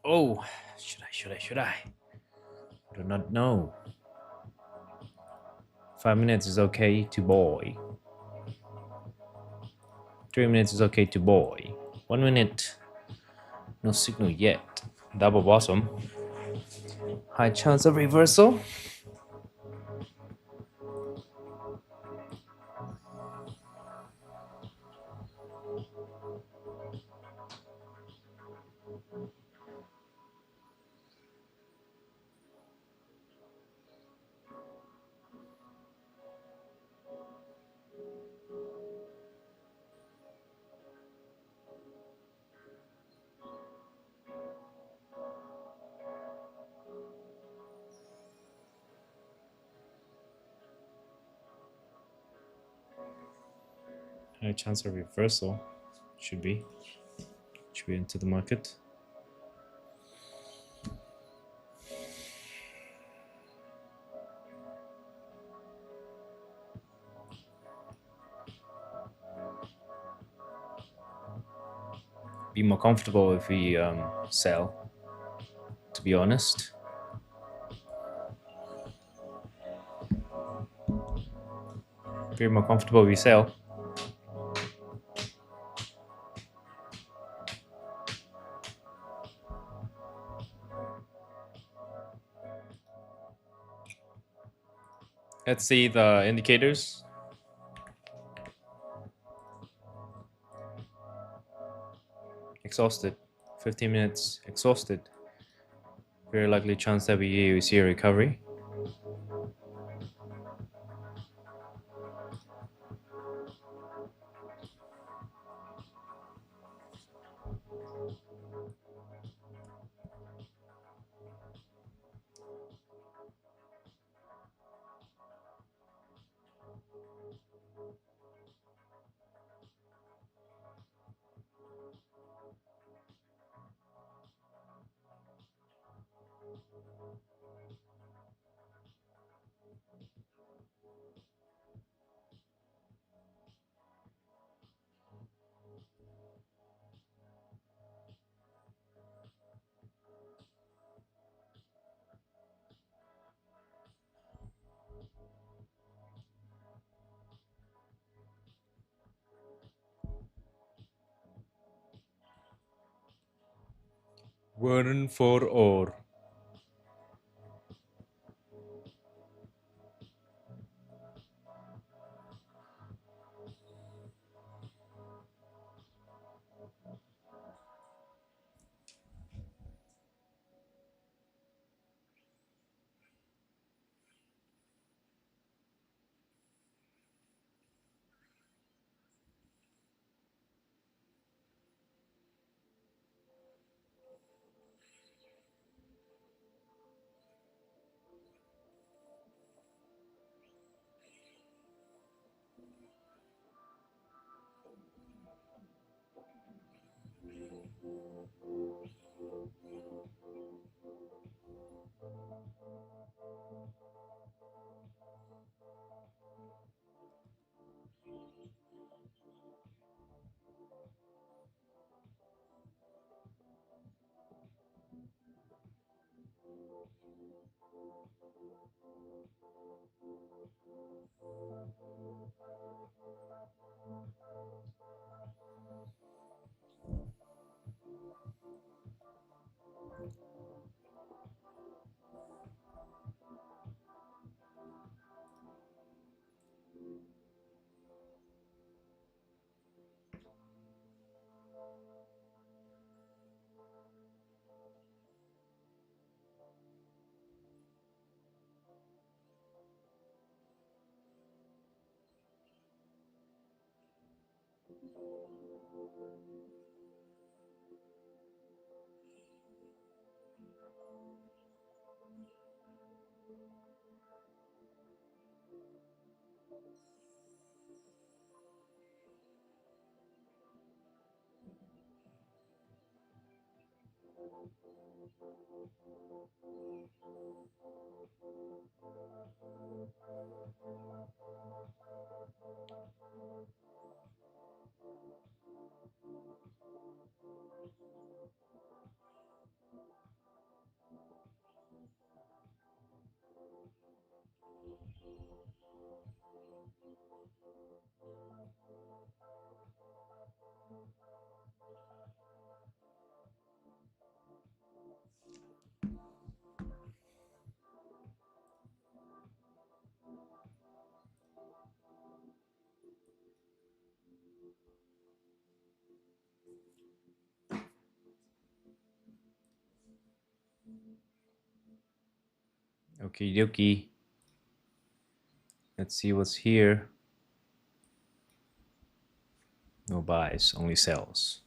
Oh, should I? I do not know. 5 minutes is okay to buy. 3 minutes is okay to buy. 1 minute, no signal yet. Double bottom. High chance of reversal. High chance of reversal. Should be into the market. Be more comfortable if we sell, to be honest. Be more comfortable if we sell. Let's see the indicators. Exhausted. 15 minutes exhausted. Very likely chance that we see a recovery. One for all. Okie dokie. Let's see what's here. No buys, only sells.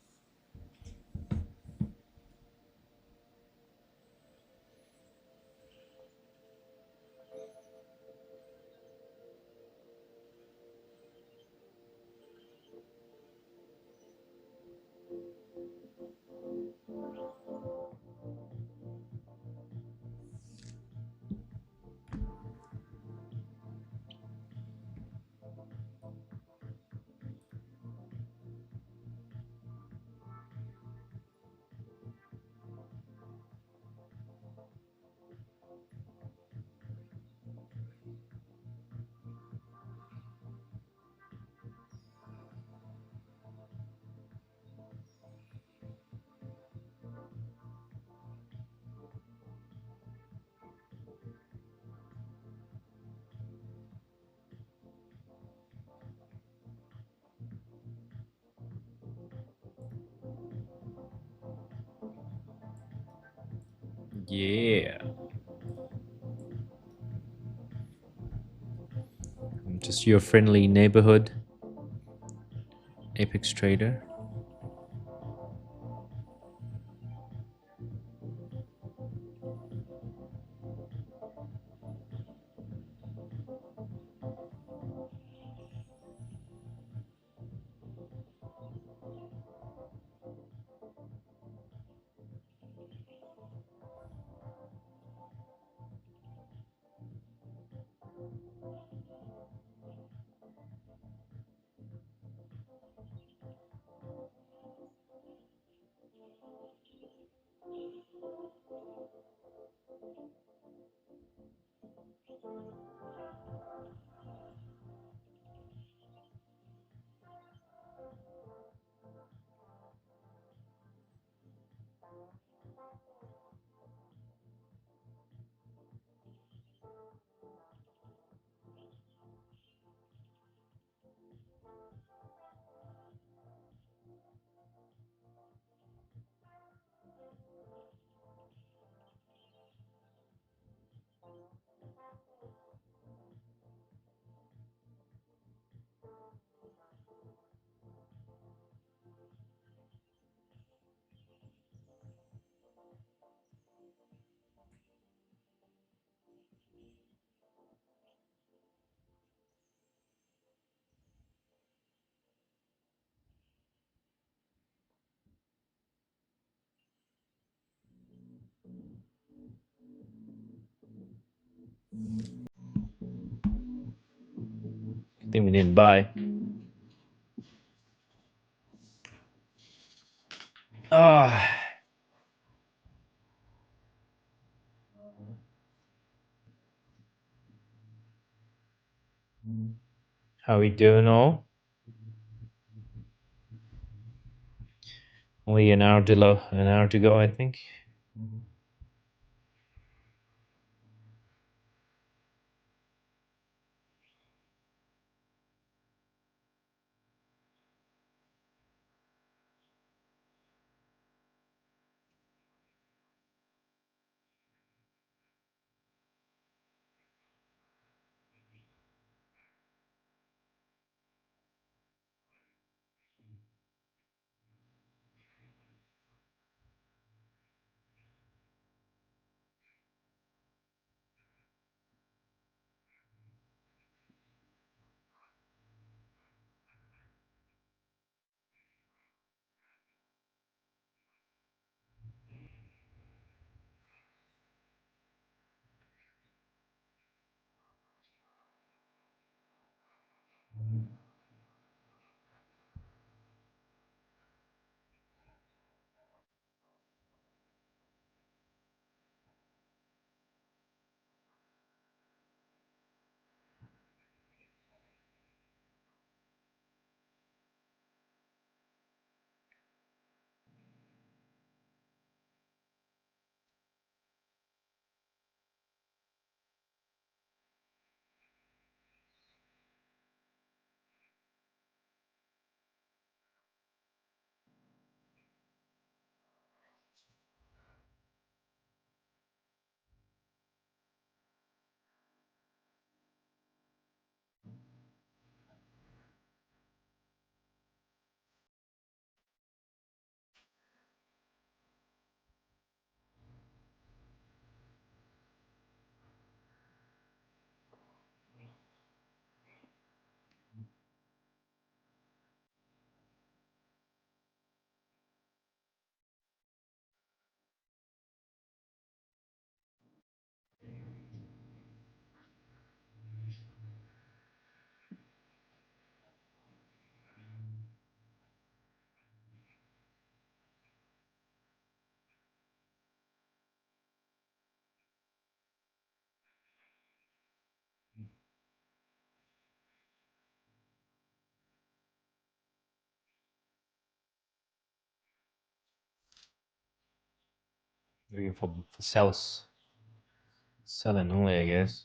Yeah. I'm just your friendly neighborhood Apex trader. I think we didn't buy. How we doing all? Only an hour to go, I think. Looking for selling only, I guess.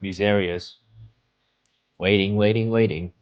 These areas. Waiting.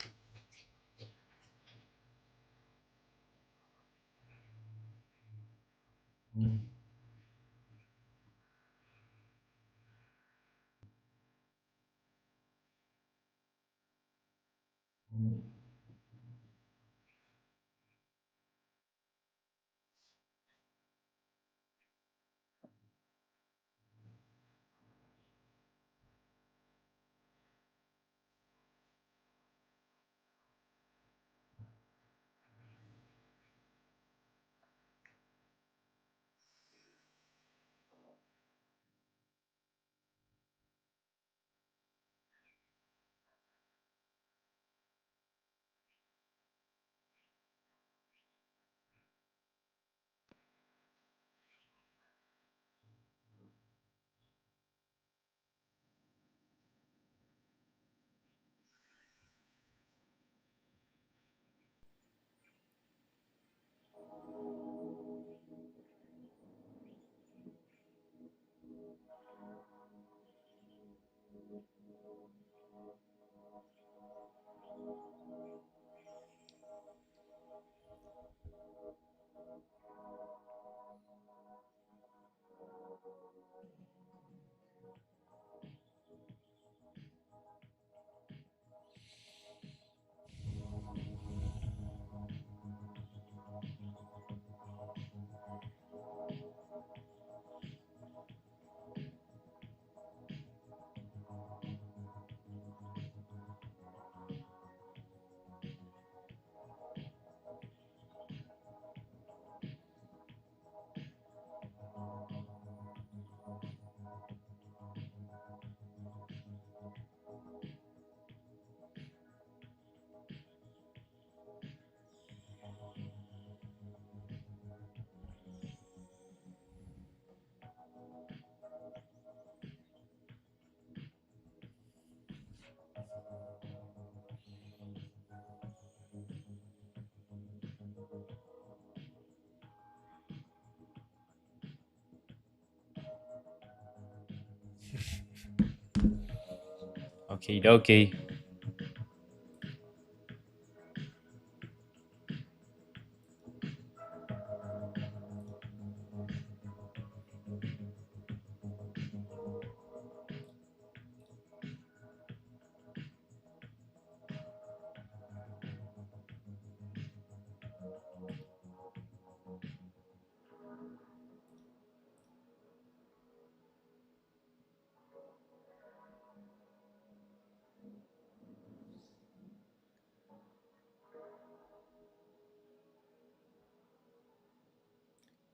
Okie dokie.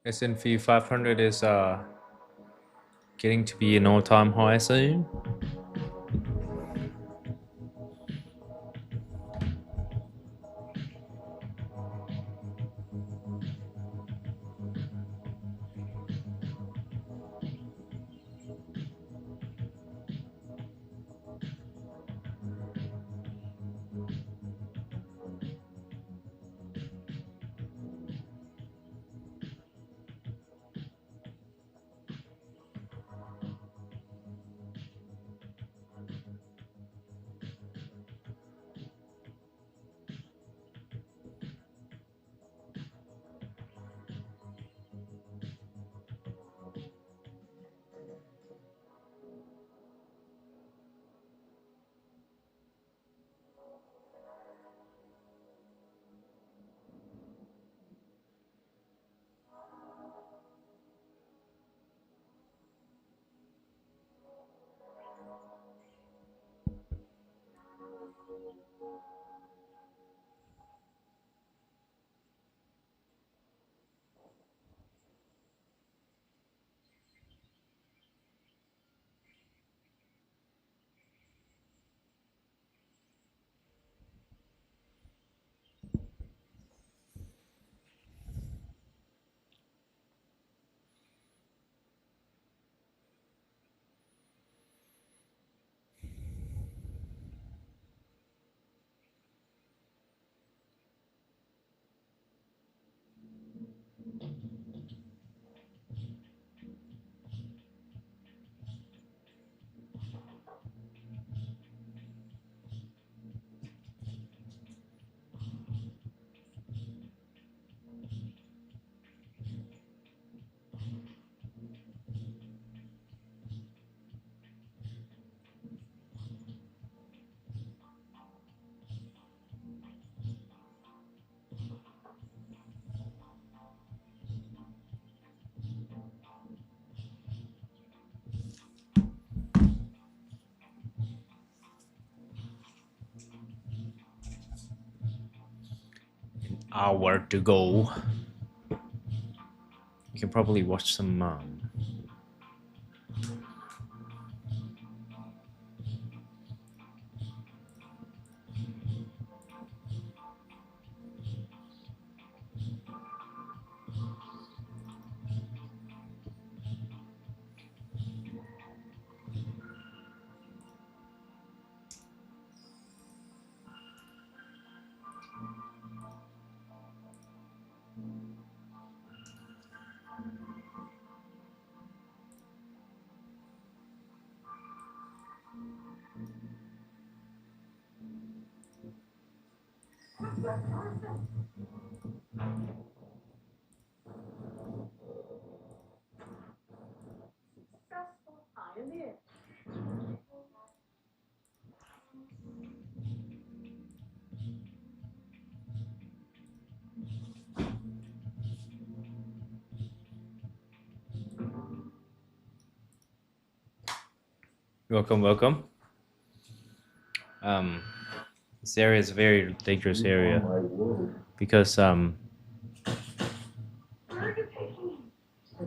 S&P 500 is getting to be an all-time high soon. Hour to go. You can probably watch some welcome. This area is a very dangerous area because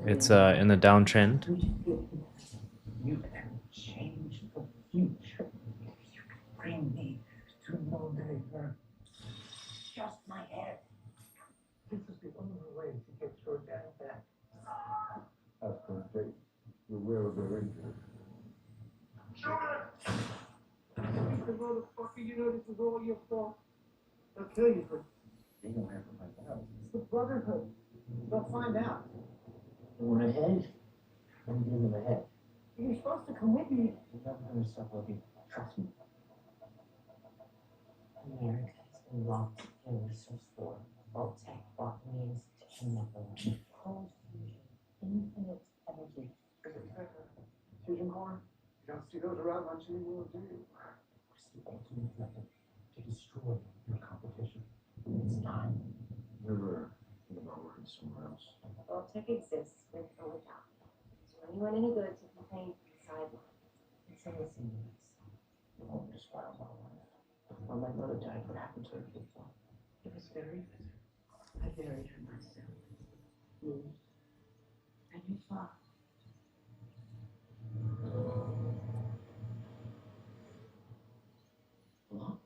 it's in a downtrend. You can change the future if you bring me to Moldova. Just my head. This is the only way to get your dad back. That's perfect. You're aware of their injury. The motherfucker, you know this is all your fault. They'll kill you for. They don't have to find out. It's the Brotherhood. They'll find out. You want a head? Let me give him a head. You're supposed to come with me. You're not going to stop looking. Trust me. America has been robbed of a resource war. Vault tech brought millions to chemical, cold fusion, infinite energy. Fusion core? You don't see those around much anymore, do you? It's the ultimate weapon to destroy your competition. It's time. Never think about working somewhere else. Vault tech exists with or without. So anyone any good to complain from the sideline. It's a missing piece. The home just filed my life. When my mother died, what happened to her people? It was very bitter. I buried her myself. Moved. And you fought. Hello?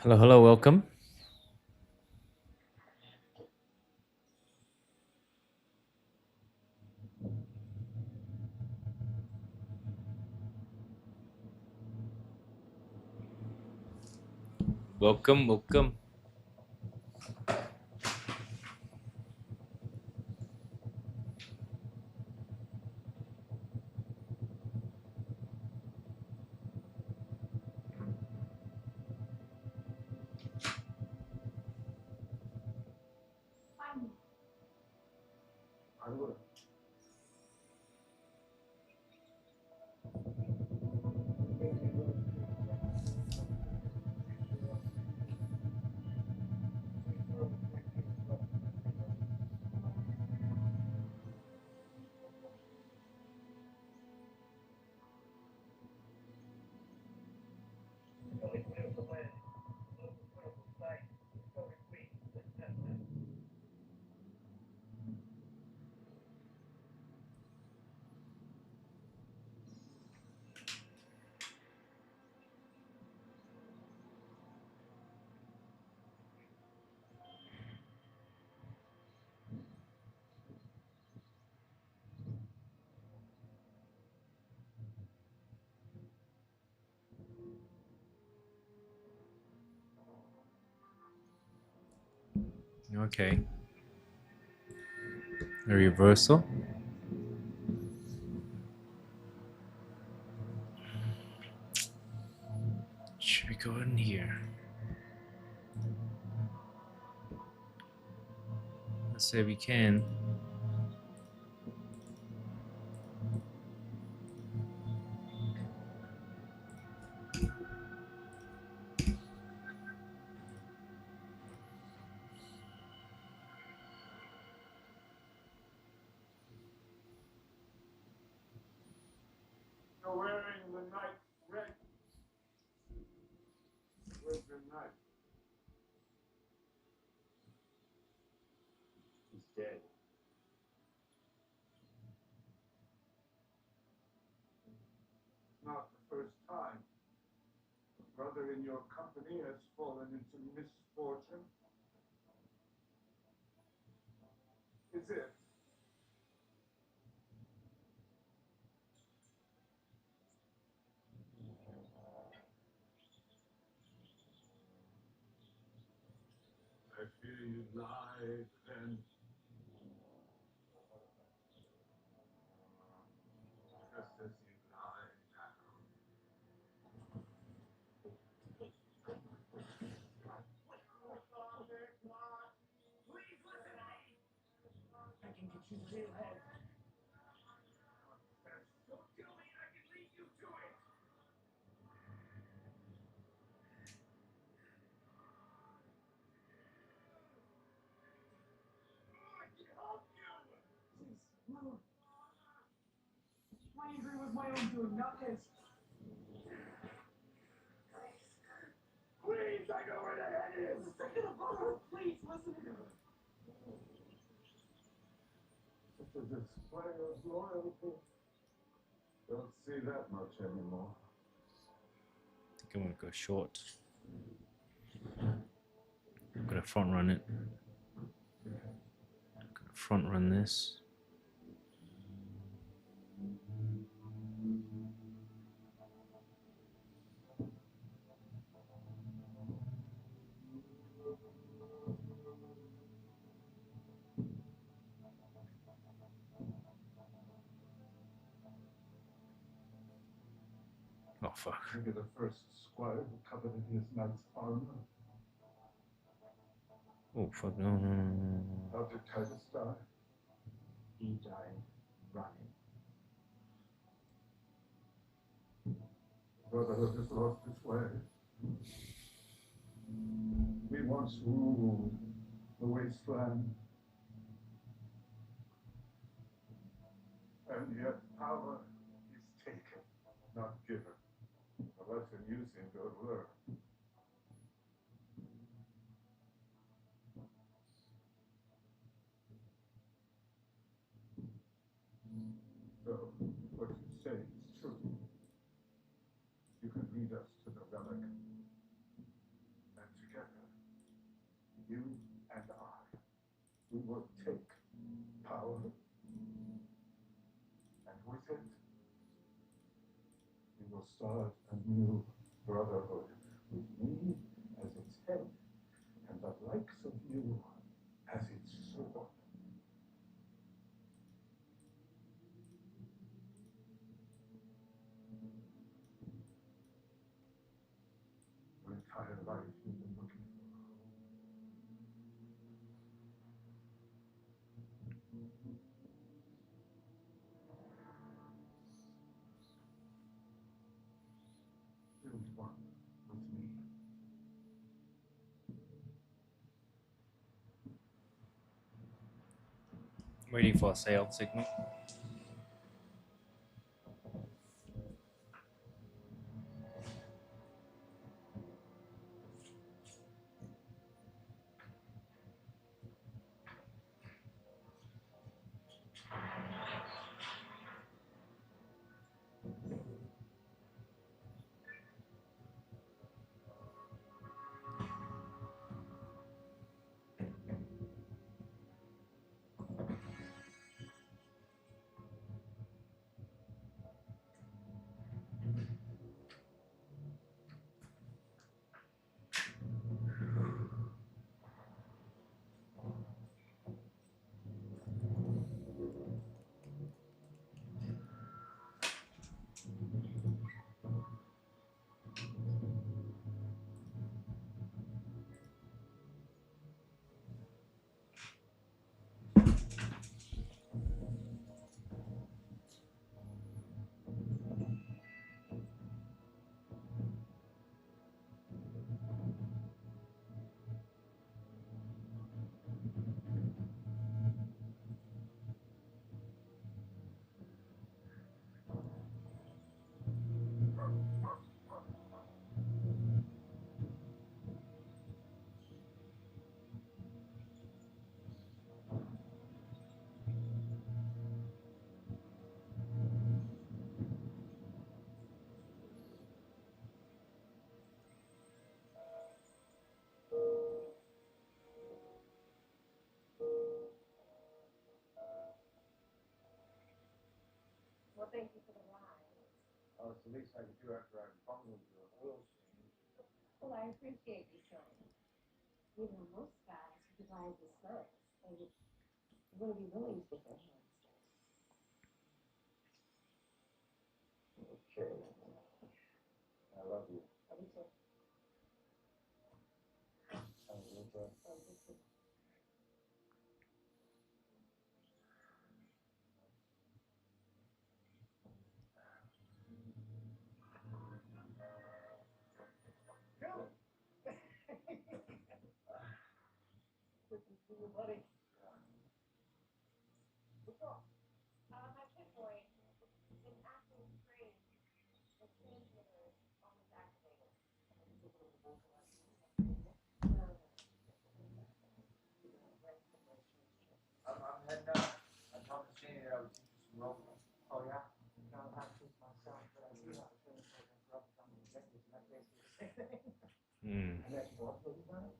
Hello, welcome. Welcome. I would. Okay. A reversal. Should we go in here? Let's say we can. You're wearing the night red. Where's your knife? He's dead. It's not the first time. A brother in your company has fallen into misfortune. Is it? I fear you lied then. Just as you lie now. Please listen to me! I can get you the real head. Don't kill me and I can lead you to it! I can help you! Please, move. My injury was my own doing, not his. Please, I know where the head is! Second of all, please listen to me. It's a display of loyalty. Don't see that much anymore. I think I'm gonna go short. I'm gonna front run it. I'm gonna front run this. Oh fuck. Maybe the first squire who coveted his knight's armor. Oh fuck, no. How did Titus die? He died running. Brotherhood has lost its way. We once ruled the wasteland. And yet power is taken, not given. A lesson you seem to have learned. So, what you say is true. You can lead us to the relic. And together, you and I, we will take power. And with it, we will start a new brotherhood with me as its head and the likes of you as its sword. Your entire life you've been looking for a home. Build one with me. Waiting for a sale signal. Well, thank you for the ride. Oh, it's the least I could do after I bungled your oil change. Well, I appreciate you trying. You know, most guys who devise the stunts, they wouldn't be willing to get their hands dirty. Okay. I love you. Love you too. I love you too. Love you too. Good to see you, buddy. What's up? My kid boy is acting strange. The transmitter is almost activated. I'm heading out. I promised Janie that I would teach you some rope. Oh, yeah? No, I'm not teach myself, but I do have a training program for upcoming executives, and that's basically the same thing. Hmm. And that's what you've done it?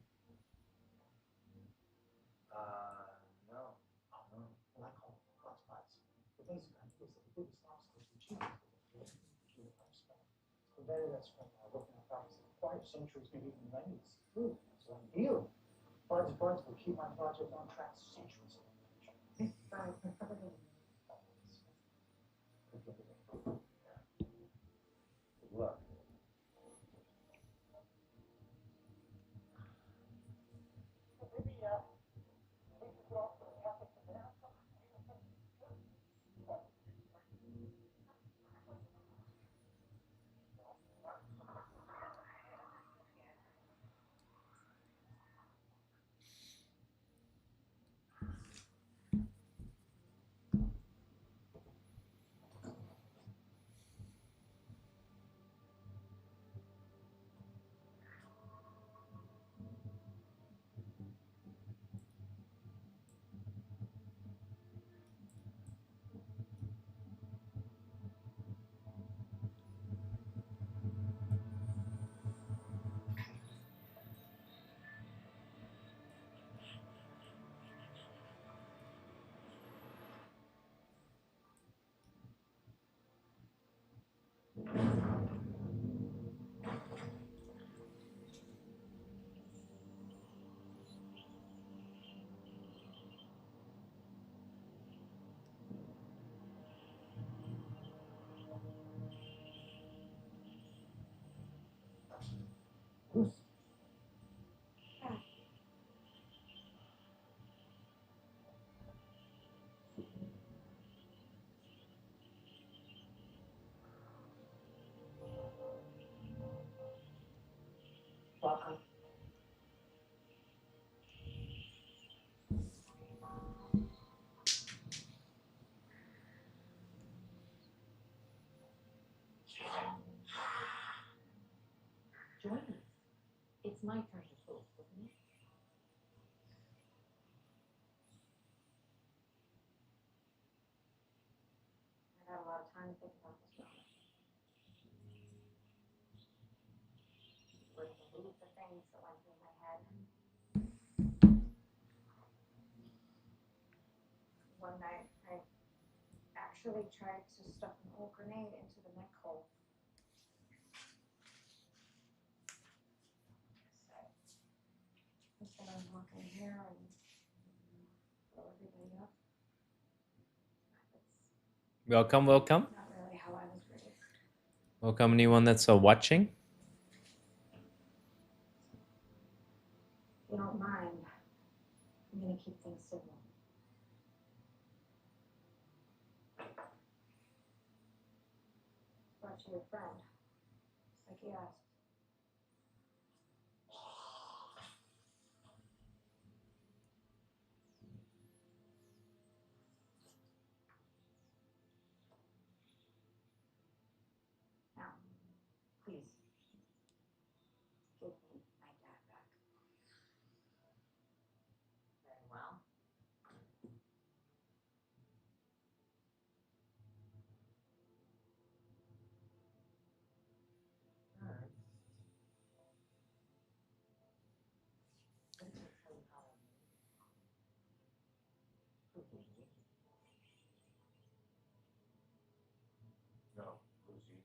No. Oh, no. Well, I call them hotspots. The basic idea is that the biggest obstacle to achieving this is the lifespan. It's prevented us from looking at problems that require centuries, maybe even millennia to see through. So I'm healed. Buds will keep my project on track centuries in the future. Bye. Good luck. it's my turn to talk, isn't it? I got a lot of time to think about this one. Wouldn't believe the things that went through my head. One night, I actually tried to stuff an old grenade into the neck hole. Instead of walking here and blow everybody up. That's Welcome, welcome. not really how I was raised. Welcome anyone that's watching. If you don't mind, I'm gonna keep things civil. Brought you your friend, just like you asked. Now, please, give me my dad back. Very well. Alright. I can tell you how I made it. Lucy. No, Lucy.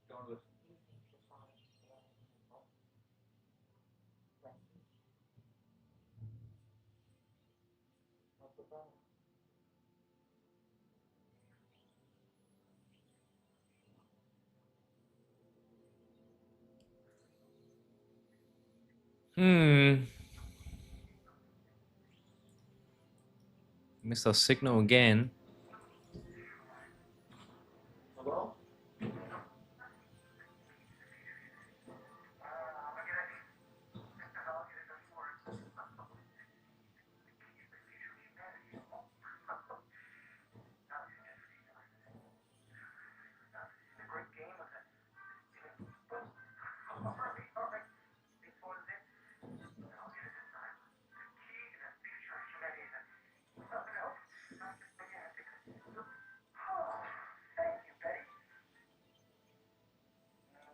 Don't listen. You think your father is still in the boat? Wendy? What's the problem? Missed our signal again. Hello?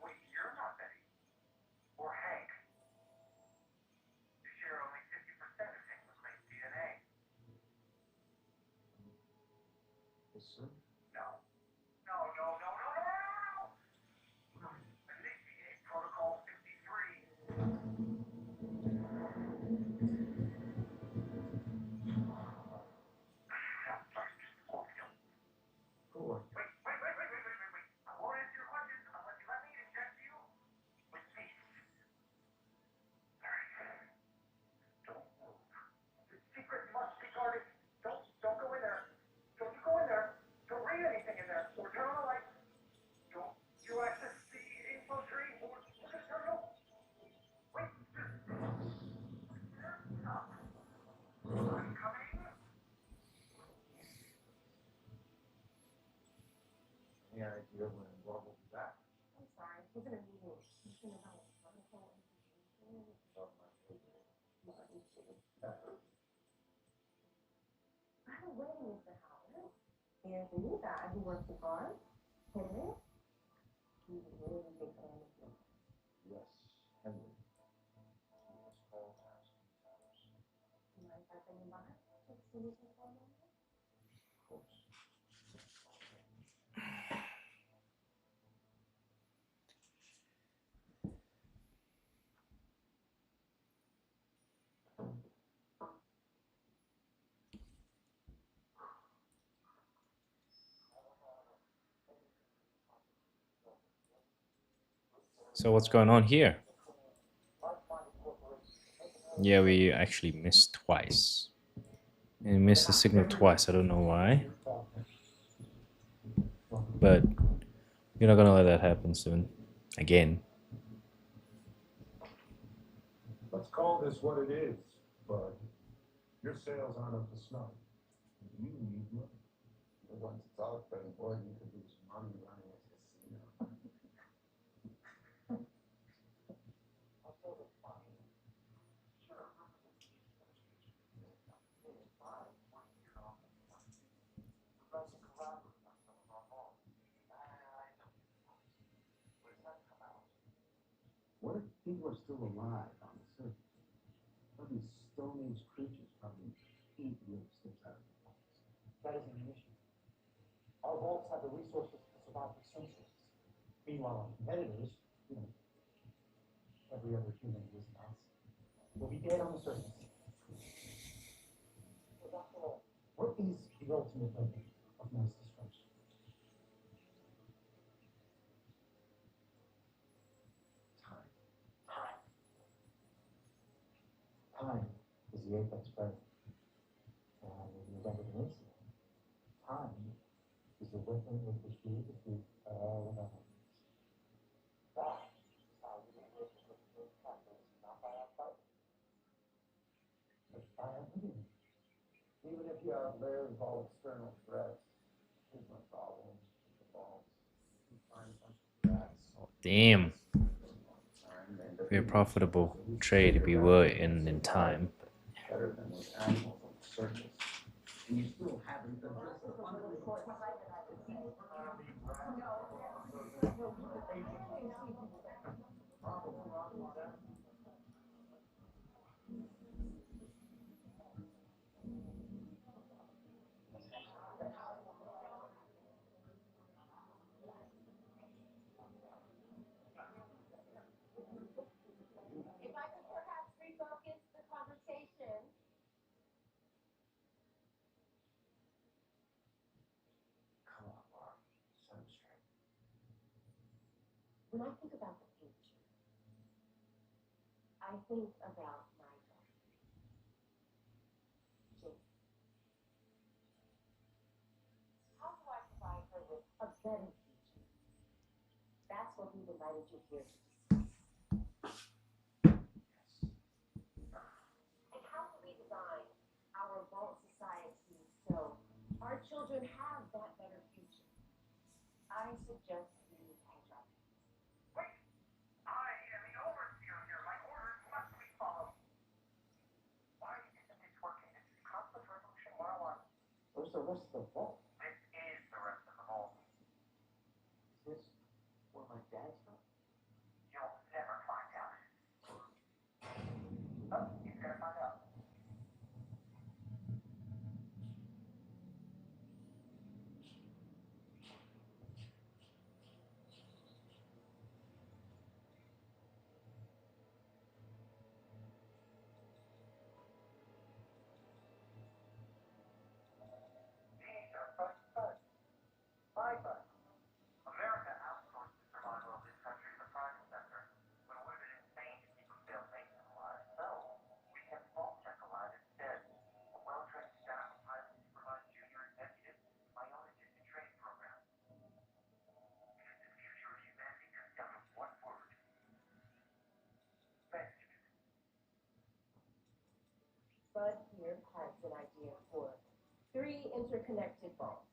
Wait, you're not Betty. Or Hank. You share only 50% of Hank McClain's DNA. Yes, sir. No. No, no, no, no, no, no, no, no. Initiate Protocol 53. Go on. Wait. I won't answer your questions unless you let me inject you with peace. Alright. Don't move. The secret must be guarded. Don't go in there. Don't you go in there. Don't read anything in there. Or turn on the light. Don't you access the info tree or the terminal. Wait. Stop. I'm coming. Any idea when Rob will be back? I'm sorry, he's in a meeting. He's gonna help. Information. About my favorite. By the way, Mr. Howard, there's a new guy who works the farm. Henry. He's a really big fan of you. Yes, Henry. He has called and asked me times. You mind if I bring him by? Take some meeting for a moment? Of course. So what's going on here? Yeah, we actually missed twice. And we missed the signal twice. I don't know why. But you're not gonna let that happen soon. Again. Let's call this what it is, bud. Your sales aren't up to snuff. You need money. You want to talk, but boy, you could lose money running a casino. I'll tell the What if people are still alive on the surface? What if these Stone Age creatures probably eat real sticks out of the vaults? That isn't an issue. Our vaults have the resources to survive for centuries. Meanwhile, our competitors, every other human who isn't us, will be dead on the surface. What is the ultimate weapon of mass destruction? Time. Time is the apex predator. And in the event of an incident, time is the weapon with which we defeat all of our enemies. That is how we defeat the capitals, not by our fight, but by our living. Even if you outlive all external threats, here's my problem with the balls. You find a bunch of rats. Damn. Very profitable trade we were in time. Better than those animals on the surface. And you still haven't addressed the fundamental If I could perhaps refocus the conversation. Come on, Mark. Set him straight. When I think about the future, I think about my daughter, Jane. How do I provide her with a better future? That's what we've invited you here to discuss. And how do we design our vault society so our children have that better future? I suggest we hedge our bets. Wait! I am the overseer here. My orders must be followed. Why isn't this working? This is conflict resolution 101. Where's the rest of the vault? This is the rest of the vault. Is this where my dad's from? You'll never find out. Oh, he's gonna find out. These are funds. My funds. America outsourced the survival of this country to the private sector when it would have been insane to keep a failed nation alive. So, we kept vault tech alive instead. A well-trained staff of highly supervised junior executives, my own assisted training program. Because the future of humanity comes down to one word. Management. Bud here has an idea for 3 interconnected vaults.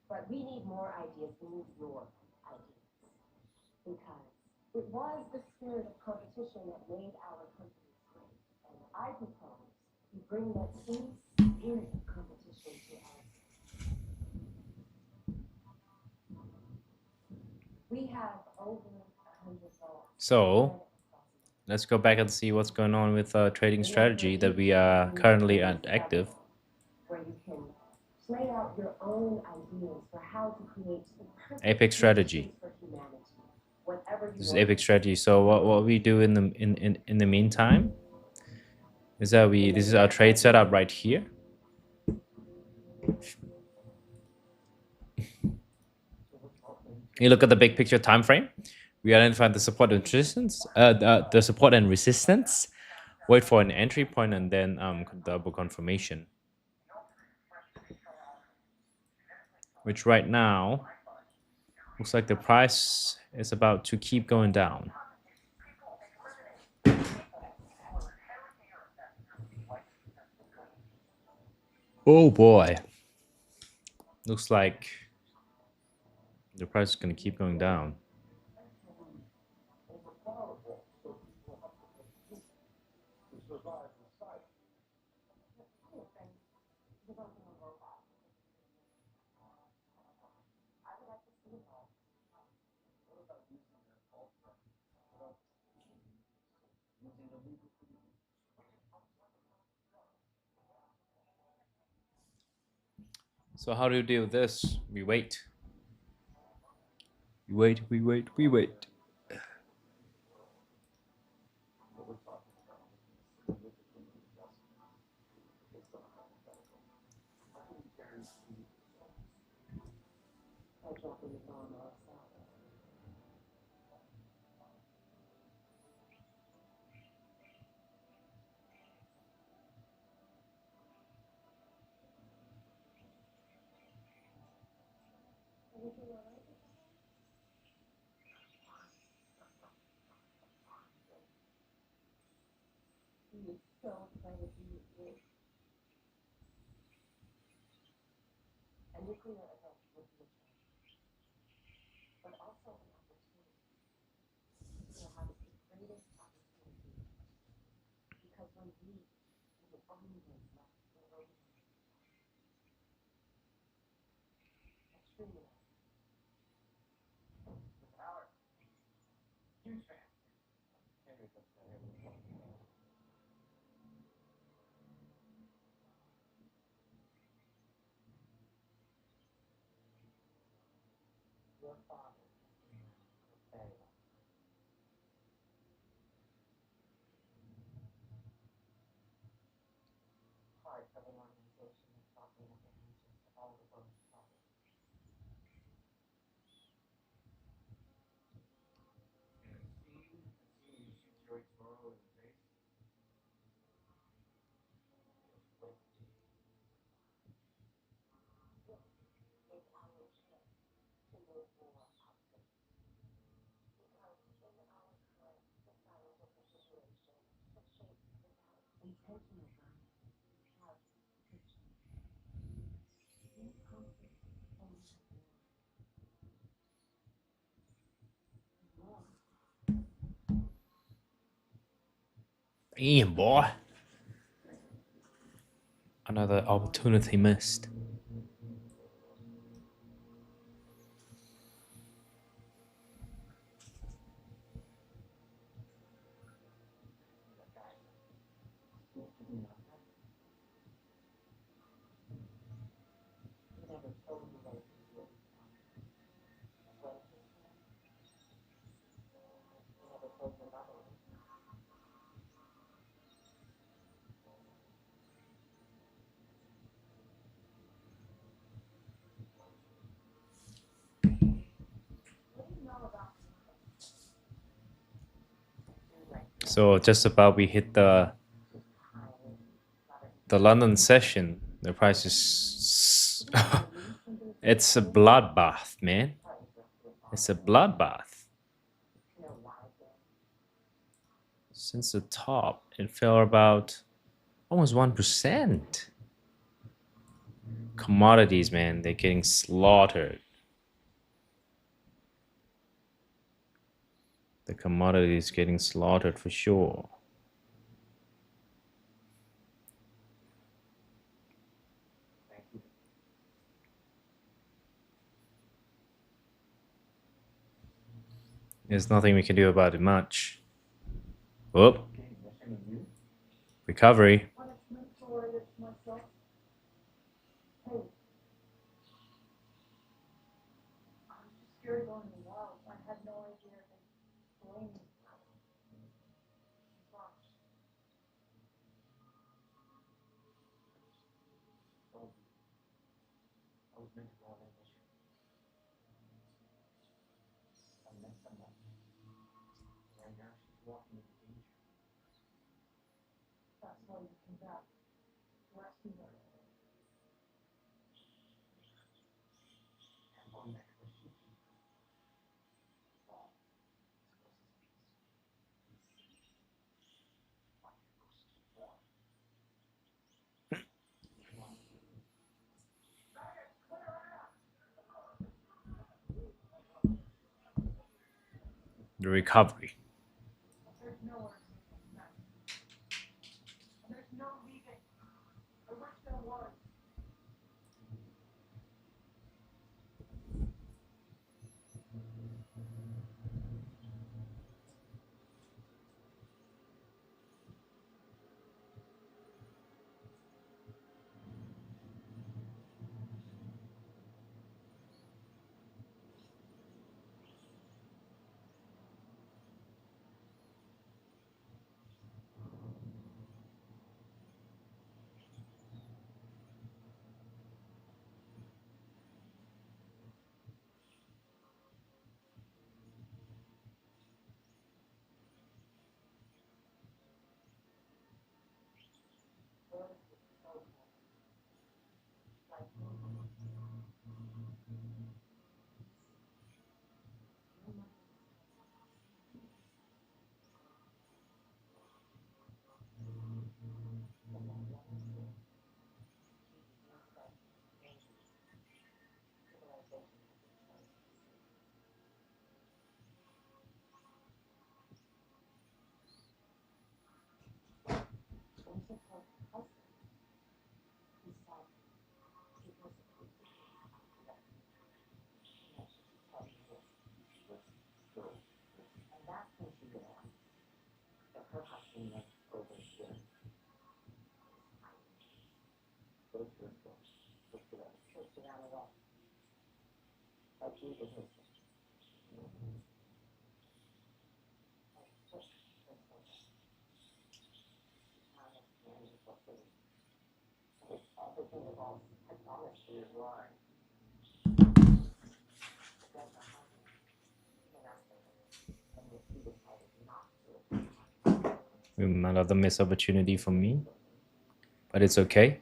But we need more ideas. We need your ideas. Because it was the spirit of competition that made our companies great. And I propose we bring that same spirit of competition to us. We have over 100 vaults. So let's go back and see what's going on with trading strategy that we are currently active. Where you can play out your own ideas for how to create the perfect Apex strategy. for humanity. Whatever you This is want. Apex strategy. So what we do in the meantime is that this is our trade setup right here. You look at the big picture time frame. We identify the support and resistance, the support and resistance. Wait for an entry point and then double confirmation. Which right now looks like the price is about to keep going down. Oh boy. Looks like the price is going to keep going down. So how do you deal with this? We wait. We wait. By dropping the bond ourselves. Anything all right? He is so excited to meet you. A nuclear event would be a challenge, but also an opportunity. Perhaps the greatest opportunity, because when we are the only ones left in the room, a true love. Howard, huge fan. Your father is the man who very well. Part of an organization that thought they had the answers to all the world's problems. You shoot Joey Toro in the face. It's our chance to move more outward. Because in our current societal configuration, the shape without intentional bias have friction. More conflict and we have more. Damn, boy. Another opportunity missed. He never told me what he did. What he said. He never told your mother what he said. What do you know about me? You like So just about we hit the London session. The price is it's a bloodbath, man. It's a bloodbath. Since the top, it fell about almost 1%. Commodities, man, they're getting slaughtered. The commodities getting slaughtered for sure. There's nothing we can do about it much. Whoop. Recovery. Punishment for I lift myself. Hey. I was just scared going to the wild. I had no idea they blamed me. Watch. I was meant to go on that mission. I met someone. Right now she's walking into danger. That's why you came back. To rescue her. I'm going back to rescue people. All The recovery. There's nowhere to come back. There's no leaving. I wish there was. perhaps in the next over here. Go to the store. Push it out. Push it out of what? I keep it here. Everything involves technology is lying. Another missed opportunity for me, but it's okay.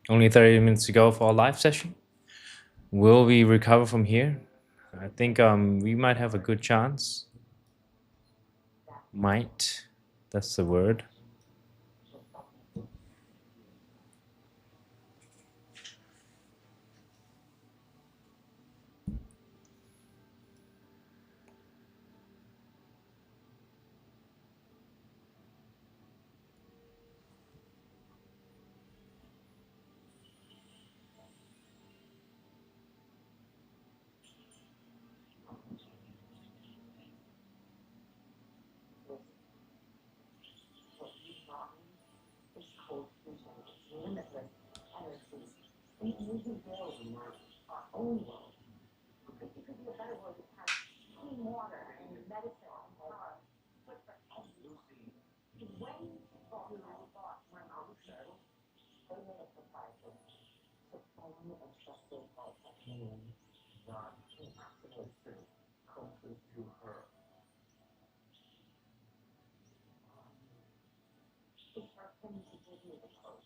Only 30 minutes to go for our live session. Will we recover from here? I think we might have a good chance. Might, that's the word. Limitless energy. We can build our own world. It could be a better world that has clean water and medicine and power. But for everyone, when people have thought when I was there, they made a proprietary. So own and trusted by technology. Not absolutely closest to her. It's for him to give me the code.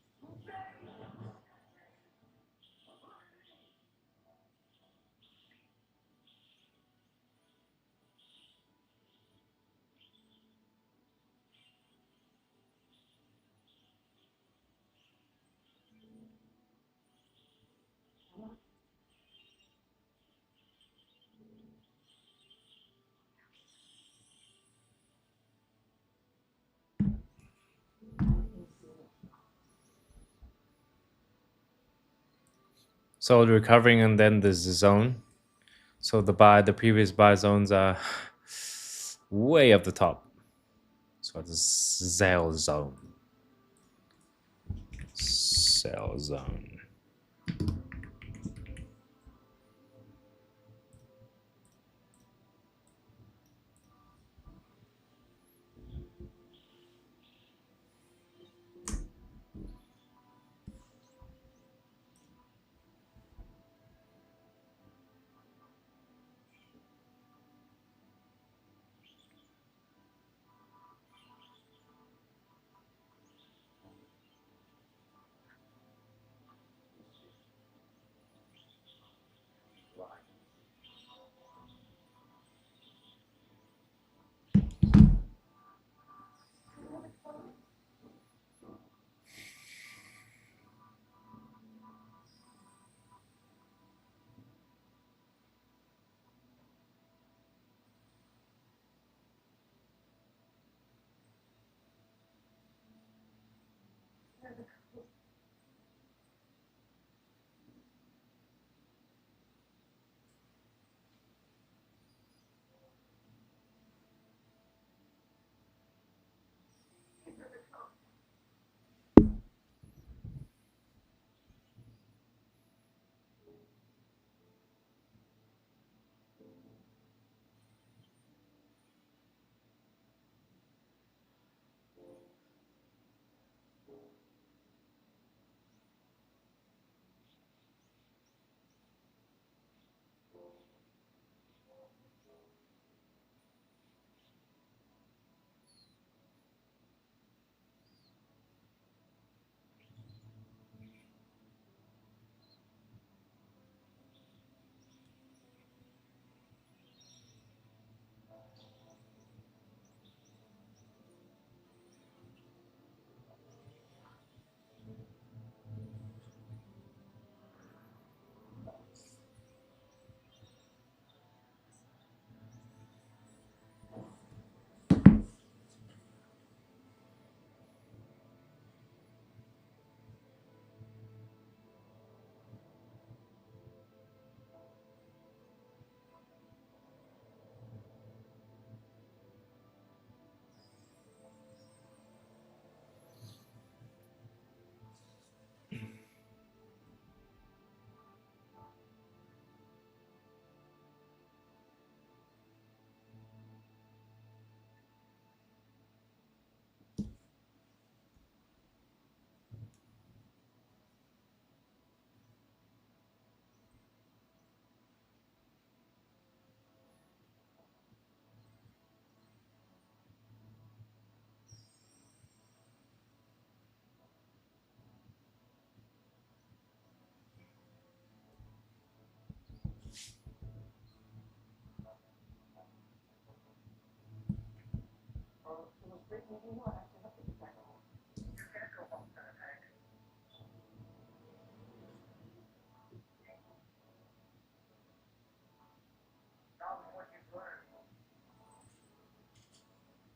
So the recovering, and then there's the zone. So the previous buy zones are way up the top. So it's sell zone. Sell zone.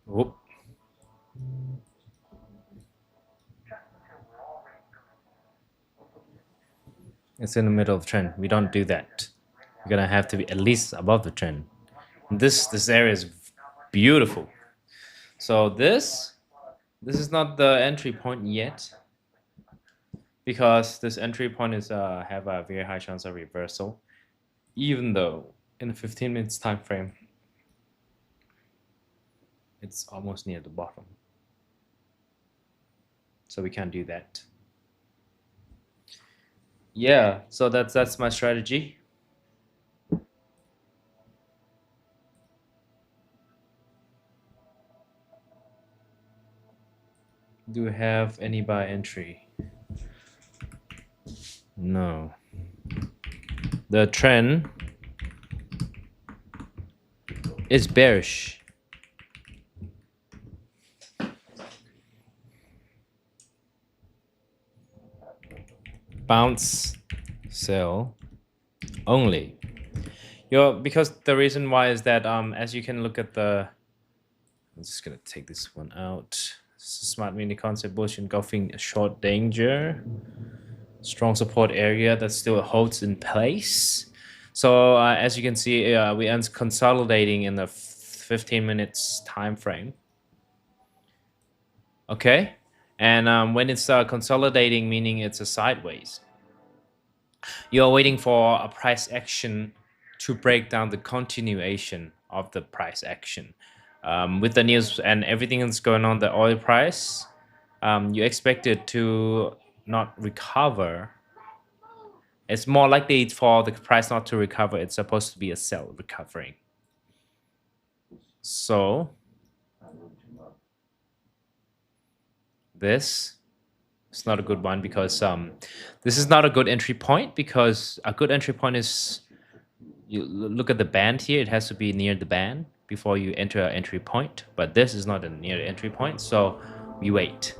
Whoop. It's in the middle of the trend. We don't do that. We're gonna have to be at least above the trend. This area is beautiful. So this is not the entry point yet, because this entry point is have a very high chance of reversal, even though in the 15 minutes time frame it's almost near the bottom. So we can't do that. Yeah, so that's my strategy. Do we have any buy entry? No. The trend is bearish. Bounce, sell only. Because the reason why is that as you can look at the, I'm just gonna take this one out. Smart mini concept bullish engulfing a short danger, strong support area that still holds in place. So as you can see, we end consolidating in the 15 minutes time frame. Okay, and when it's consolidating, meaning it's a sideways, you're waiting for a price action to break down the continuation of the price action. With the news and everything that's going on, the oil price, you expect it to not recover. It's more likely for the price not to recover. It's supposed to be a sell recovering. So this is not a good one, because this is not a good entry point, because a good entry point is, you look at the band here, it has to be near the band before you enter an entry point, but this is not a near entry point, so we wait.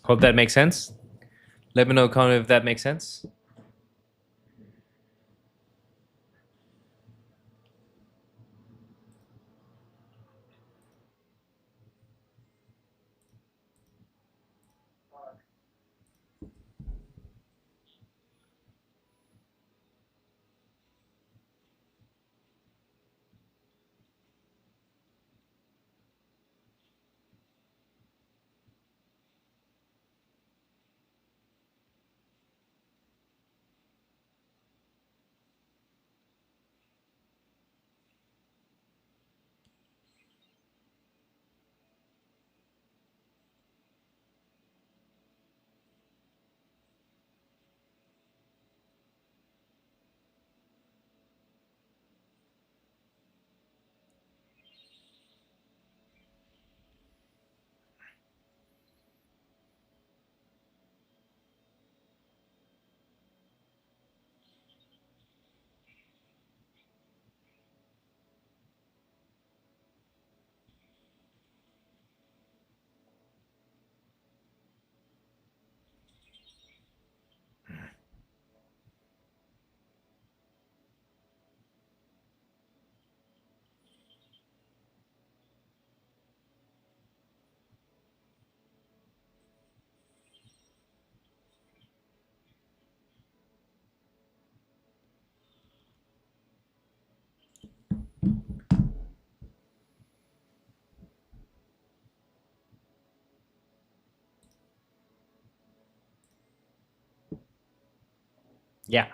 Hope that makes sense. Let me know in the comment if that makes sense. Yeah.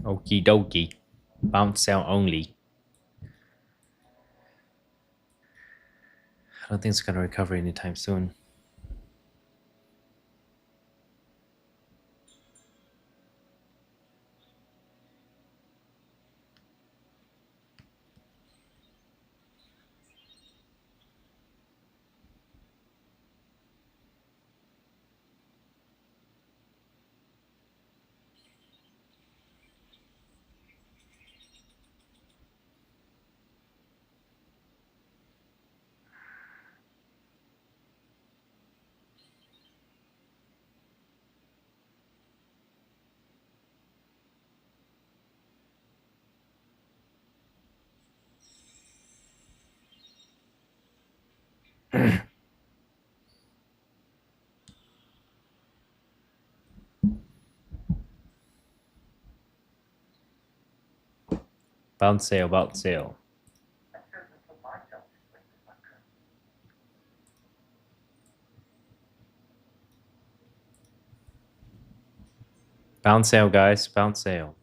Okie dokie. Bounce sell only. I don't think it's gonna recover anytime soon. Bounce sale, bounce sale. I certainly put myself in places like that. Bounce sale, guys. Bounce sale.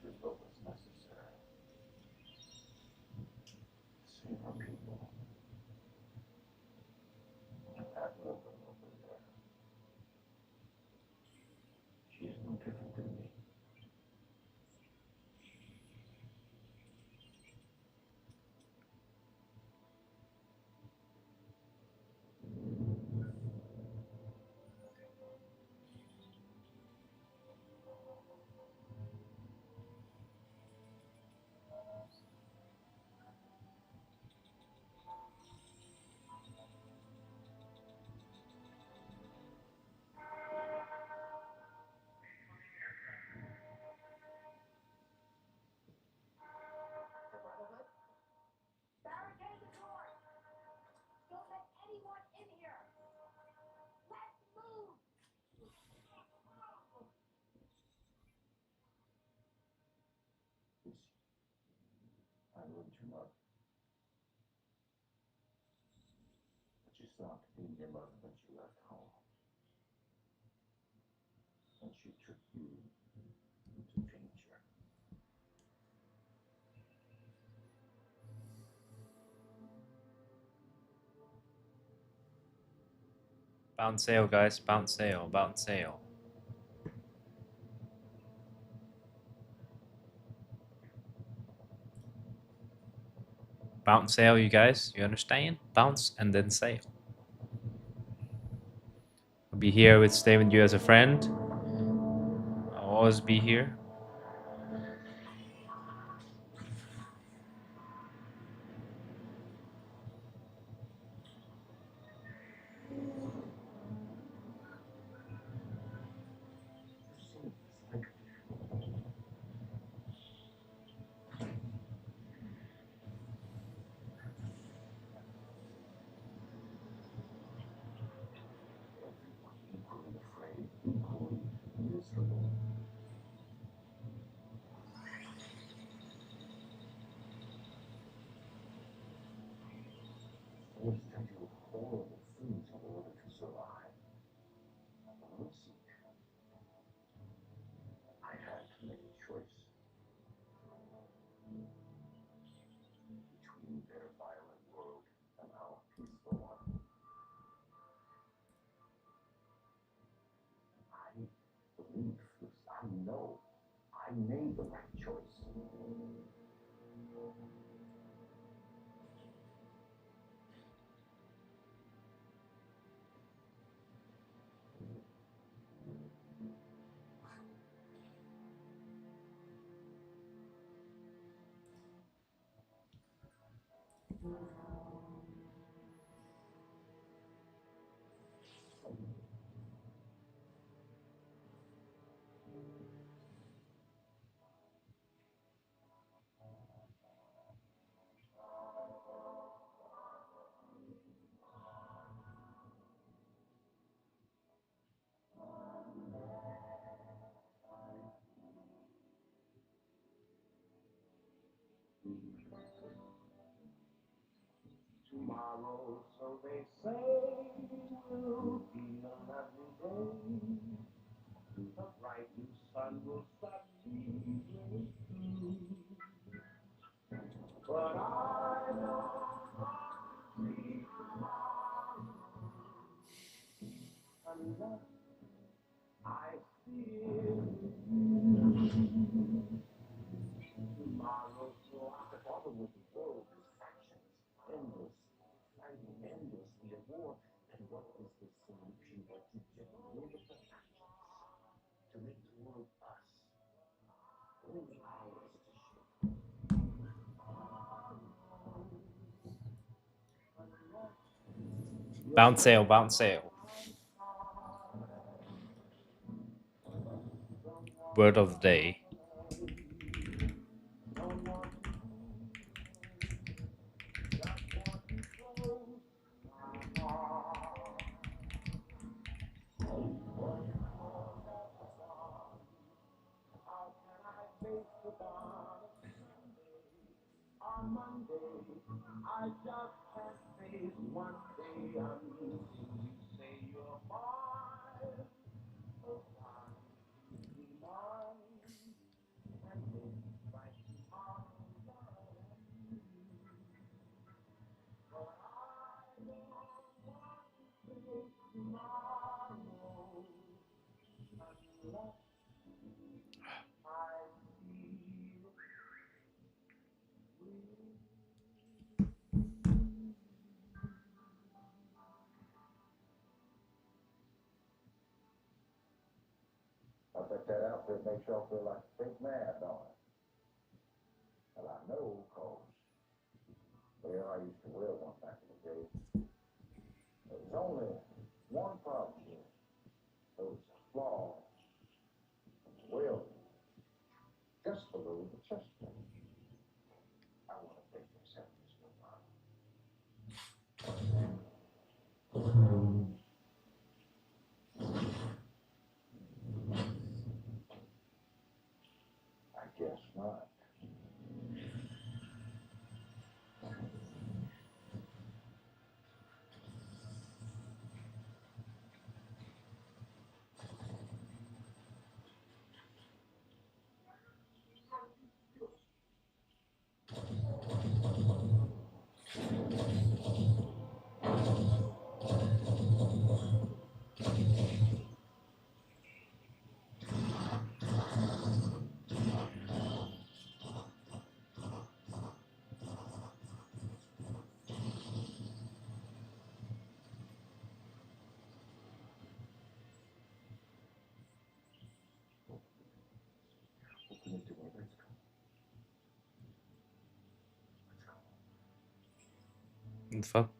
To what was necessary. Save our people. That woman over there. She is no different than me. Barricade the doors! Don't let anyone in here! Let's move! Listen, I learned your mother. But you stopped being your mother when she left home. And she took you into danger. Bounce sale, guys. Bounce sale, bounce sale. Bounce sale, you guys. You understand? Bounce and then sale. I'll be here with Stay with you as a friend. I'll always be here. It's like everyone equally afraid, equally miserable. Forced to do horrible things in order to survive. Listen, I had to make a choice between their violent world and our peaceful one. I believe this. I know I made the right choice. Tomorrow, so they say, will be a lovely day. The bright new sun will suddenly break through. But I don't want to see tomorrow unless I see it with you. Tomorrow, so after all will be full of distractions, endless, fighting endlessly at war. And what is the solution but to get rid of the factions, to make the world us, only ours to shape. Bounce sale, bounce sale. Word of the day. On Monday, I just can't face one day until you say you're mine. Oh, why you be mine and make right tomorrow, love you. But I don't want to face tomorrow unless I see it. I bet that outfit makes y'all feel like a big man, don't it? Well, I know, cause well, I used to wear one back in the day. There's only one problem here. Those flaws. Well, just below the chest plate. I want to take your sentence for mine. I guess not. What can we do? Let's go. What the fuck?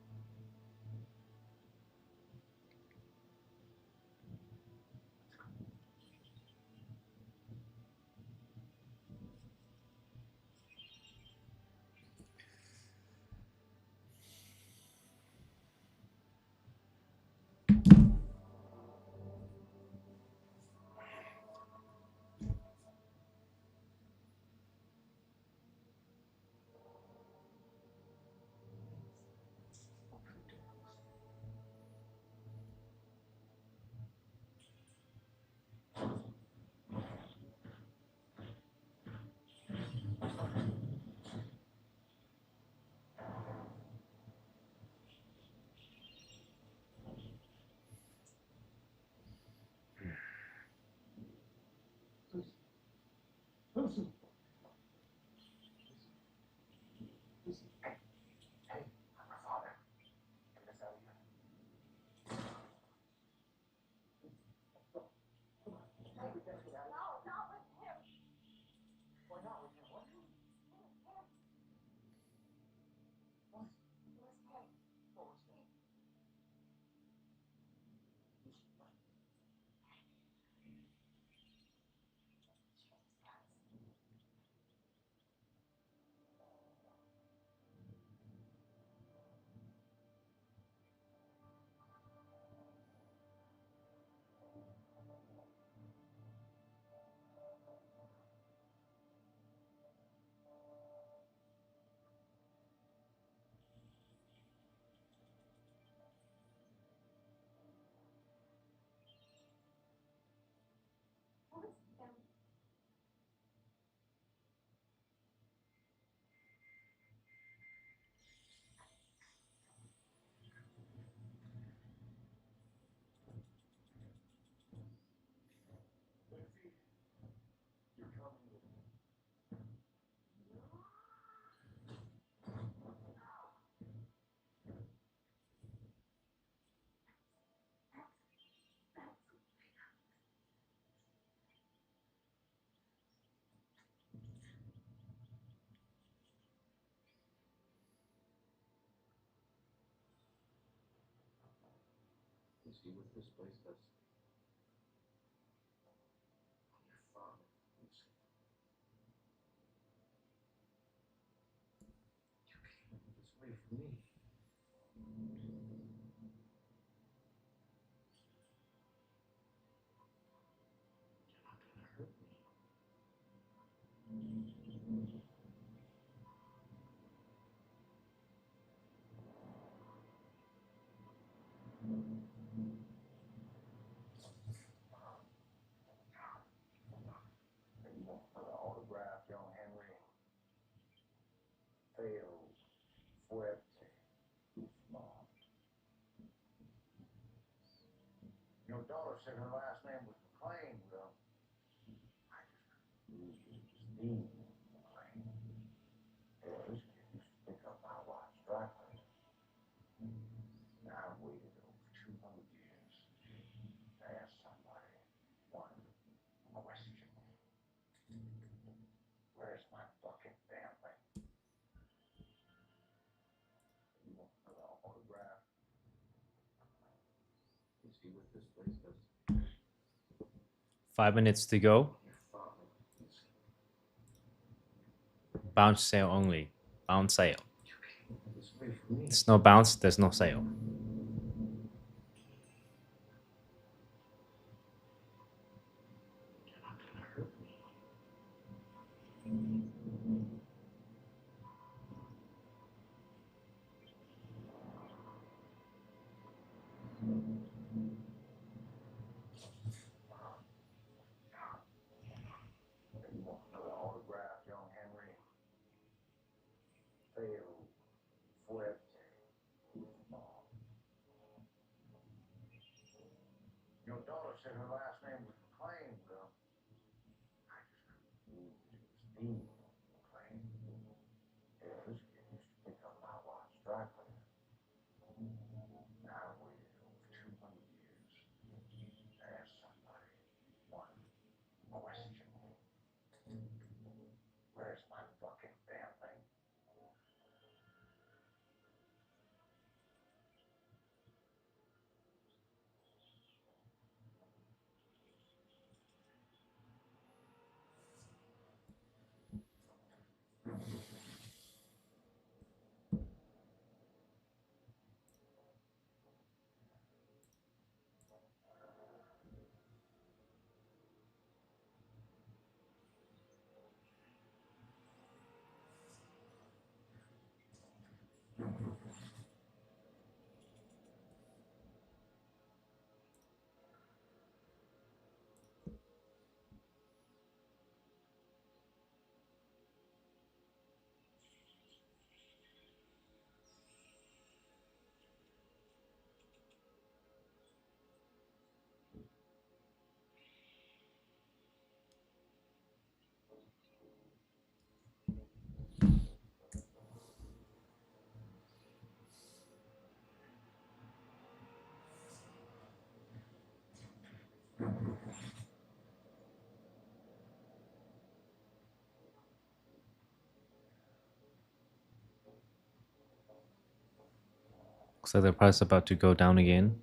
see what this place does. Your father, you see. You can't move this away from me. You're not gonna hurt me. Autograph, young Henry. Feo, fuerte, small. Your daughter said her last name was McLean. Well, I just used McLean. Yeah, this kid used to pick up my watch directly. Now I've waited over 200 years to ask somebody one question. Where's my fucking family? You want another autograph? You see what this place does? 5 minutes to go. Your father, you see. Bounce sale only. Bounce sale. You can't move this away from me. There's no bounce, there's no sale. You're not gonna hurt me. You want another autograph, young Henry? Feo, fuerte, small. Your daughter said her last name was McLean. Well, I just used McLean. Yeah, this kid used to pick up my watch directly. Now I've waited over 200 years to ask somebody one question. Where's my fucking family? Looks like the price is about to go down again.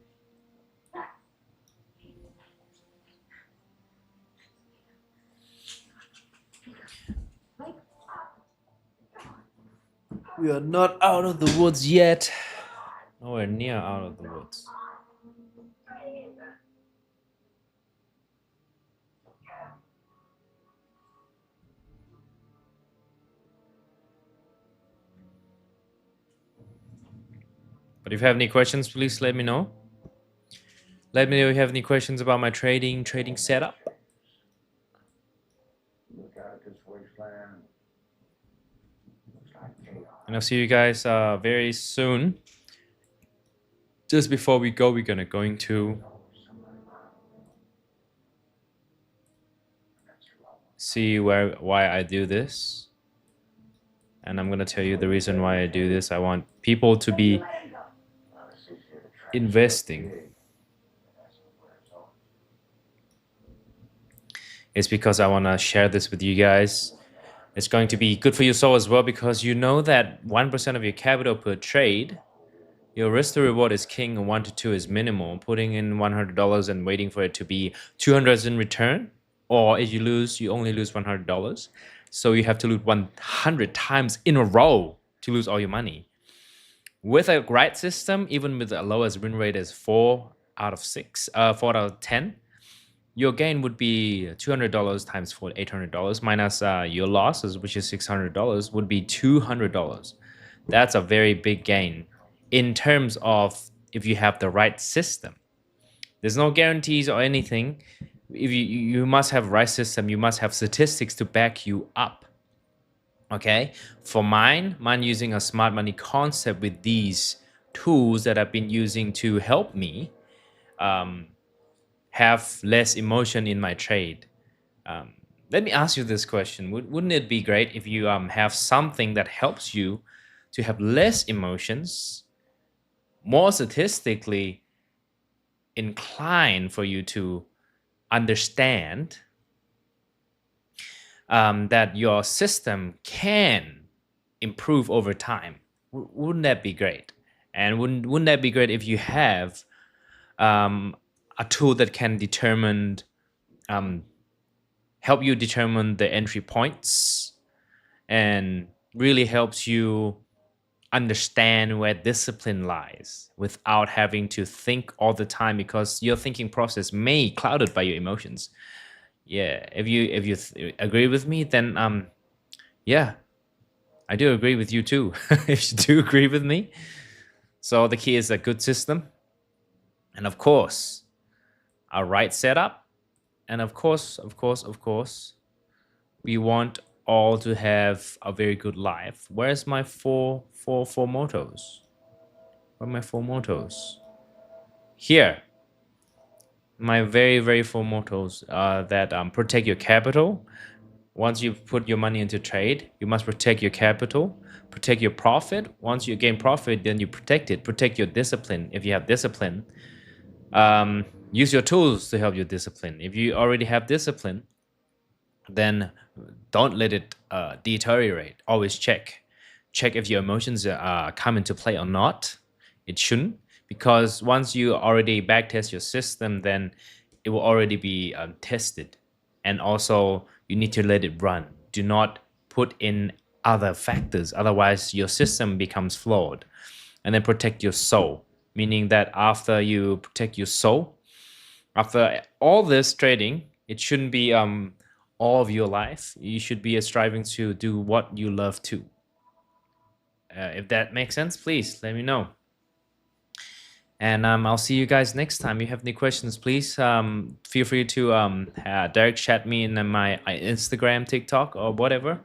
We are not out of the woods yet. Nowhere near out of the woods. But if you have any questions, please let me know. Let me know if you have any questions about my trading setup. Look out at this wasteland. Looks like chaos. And I'll see you guys very soon. Just before we go, we're going to see why I do this. And I'm gonna tell you the reason why I do this. I want people to be investing. It's because I want to share this with you guys. It's going to be good for your soul as well, because you know that 1% of your capital per trade Your risk to reward is king, 1 to 2 is minimal. Putting in $100 and waiting for it to be $200 in return, or if you lose, you only lose $100. So you have to lose 100 times in a row to lose all your money. With a right system, even with the lowest win rate is 4 out of 10, your gain would be $200 times 4, $800 minus your losses, which is $600, would be $200. That's a very big gain in terms of if you have the right system. There's no guarantees or anything. If you must have right system, you must have statistics to back you up. Okay, for mine using a smart money concept with these tools that I've been using to help me have less emotion in my trade. Let me ask you this question. Wouldn't it be great if you have something that helps you to have less emotions, more statistically inclined for you to understand that your system can improve over time? Wouldn't that be great? And wouldn't that be great if you have a tool that can determine, help you determine the entry points and really helps you understand where discipline lies without having to think all the time, because your thinking process may be clouded by your emotions. Yeah, if you agree with me, then yeah, I do agree with you too. If you do agree with me. So the key is a good system, and of course a right setup, and of course we want all to have a very good life. Where's my four mottos? Where are my 4 mottos? Here. My very 4 mottos are that protect your capital. Once you put your money into trade, you must protect your capital, protect your profit. Once you gain profit, then you protect it. Protect your discipline if you have discipline. Use your tools to help your discipline. If you already have discipline, then don't let it deteriorate. Always check if your emotions come into play or not. It shouldn't, because once you already backtest your system, then it will already be tested. And also you need to let it run. Do not put in other factors, otherwise your system becomes flawed. And then protect your soul, meaning that after you protect your soul, after all this trading, it shouldn't be all of your life. You should be striving to do what you love to. If that makes sense, please let me know. And I'll see you guys next time. If you have any questions, please feel free to direct chat me in my Instagram, TikTok, or whatever.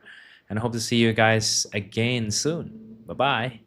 And I hope to see you guys again soon. Bye-bye.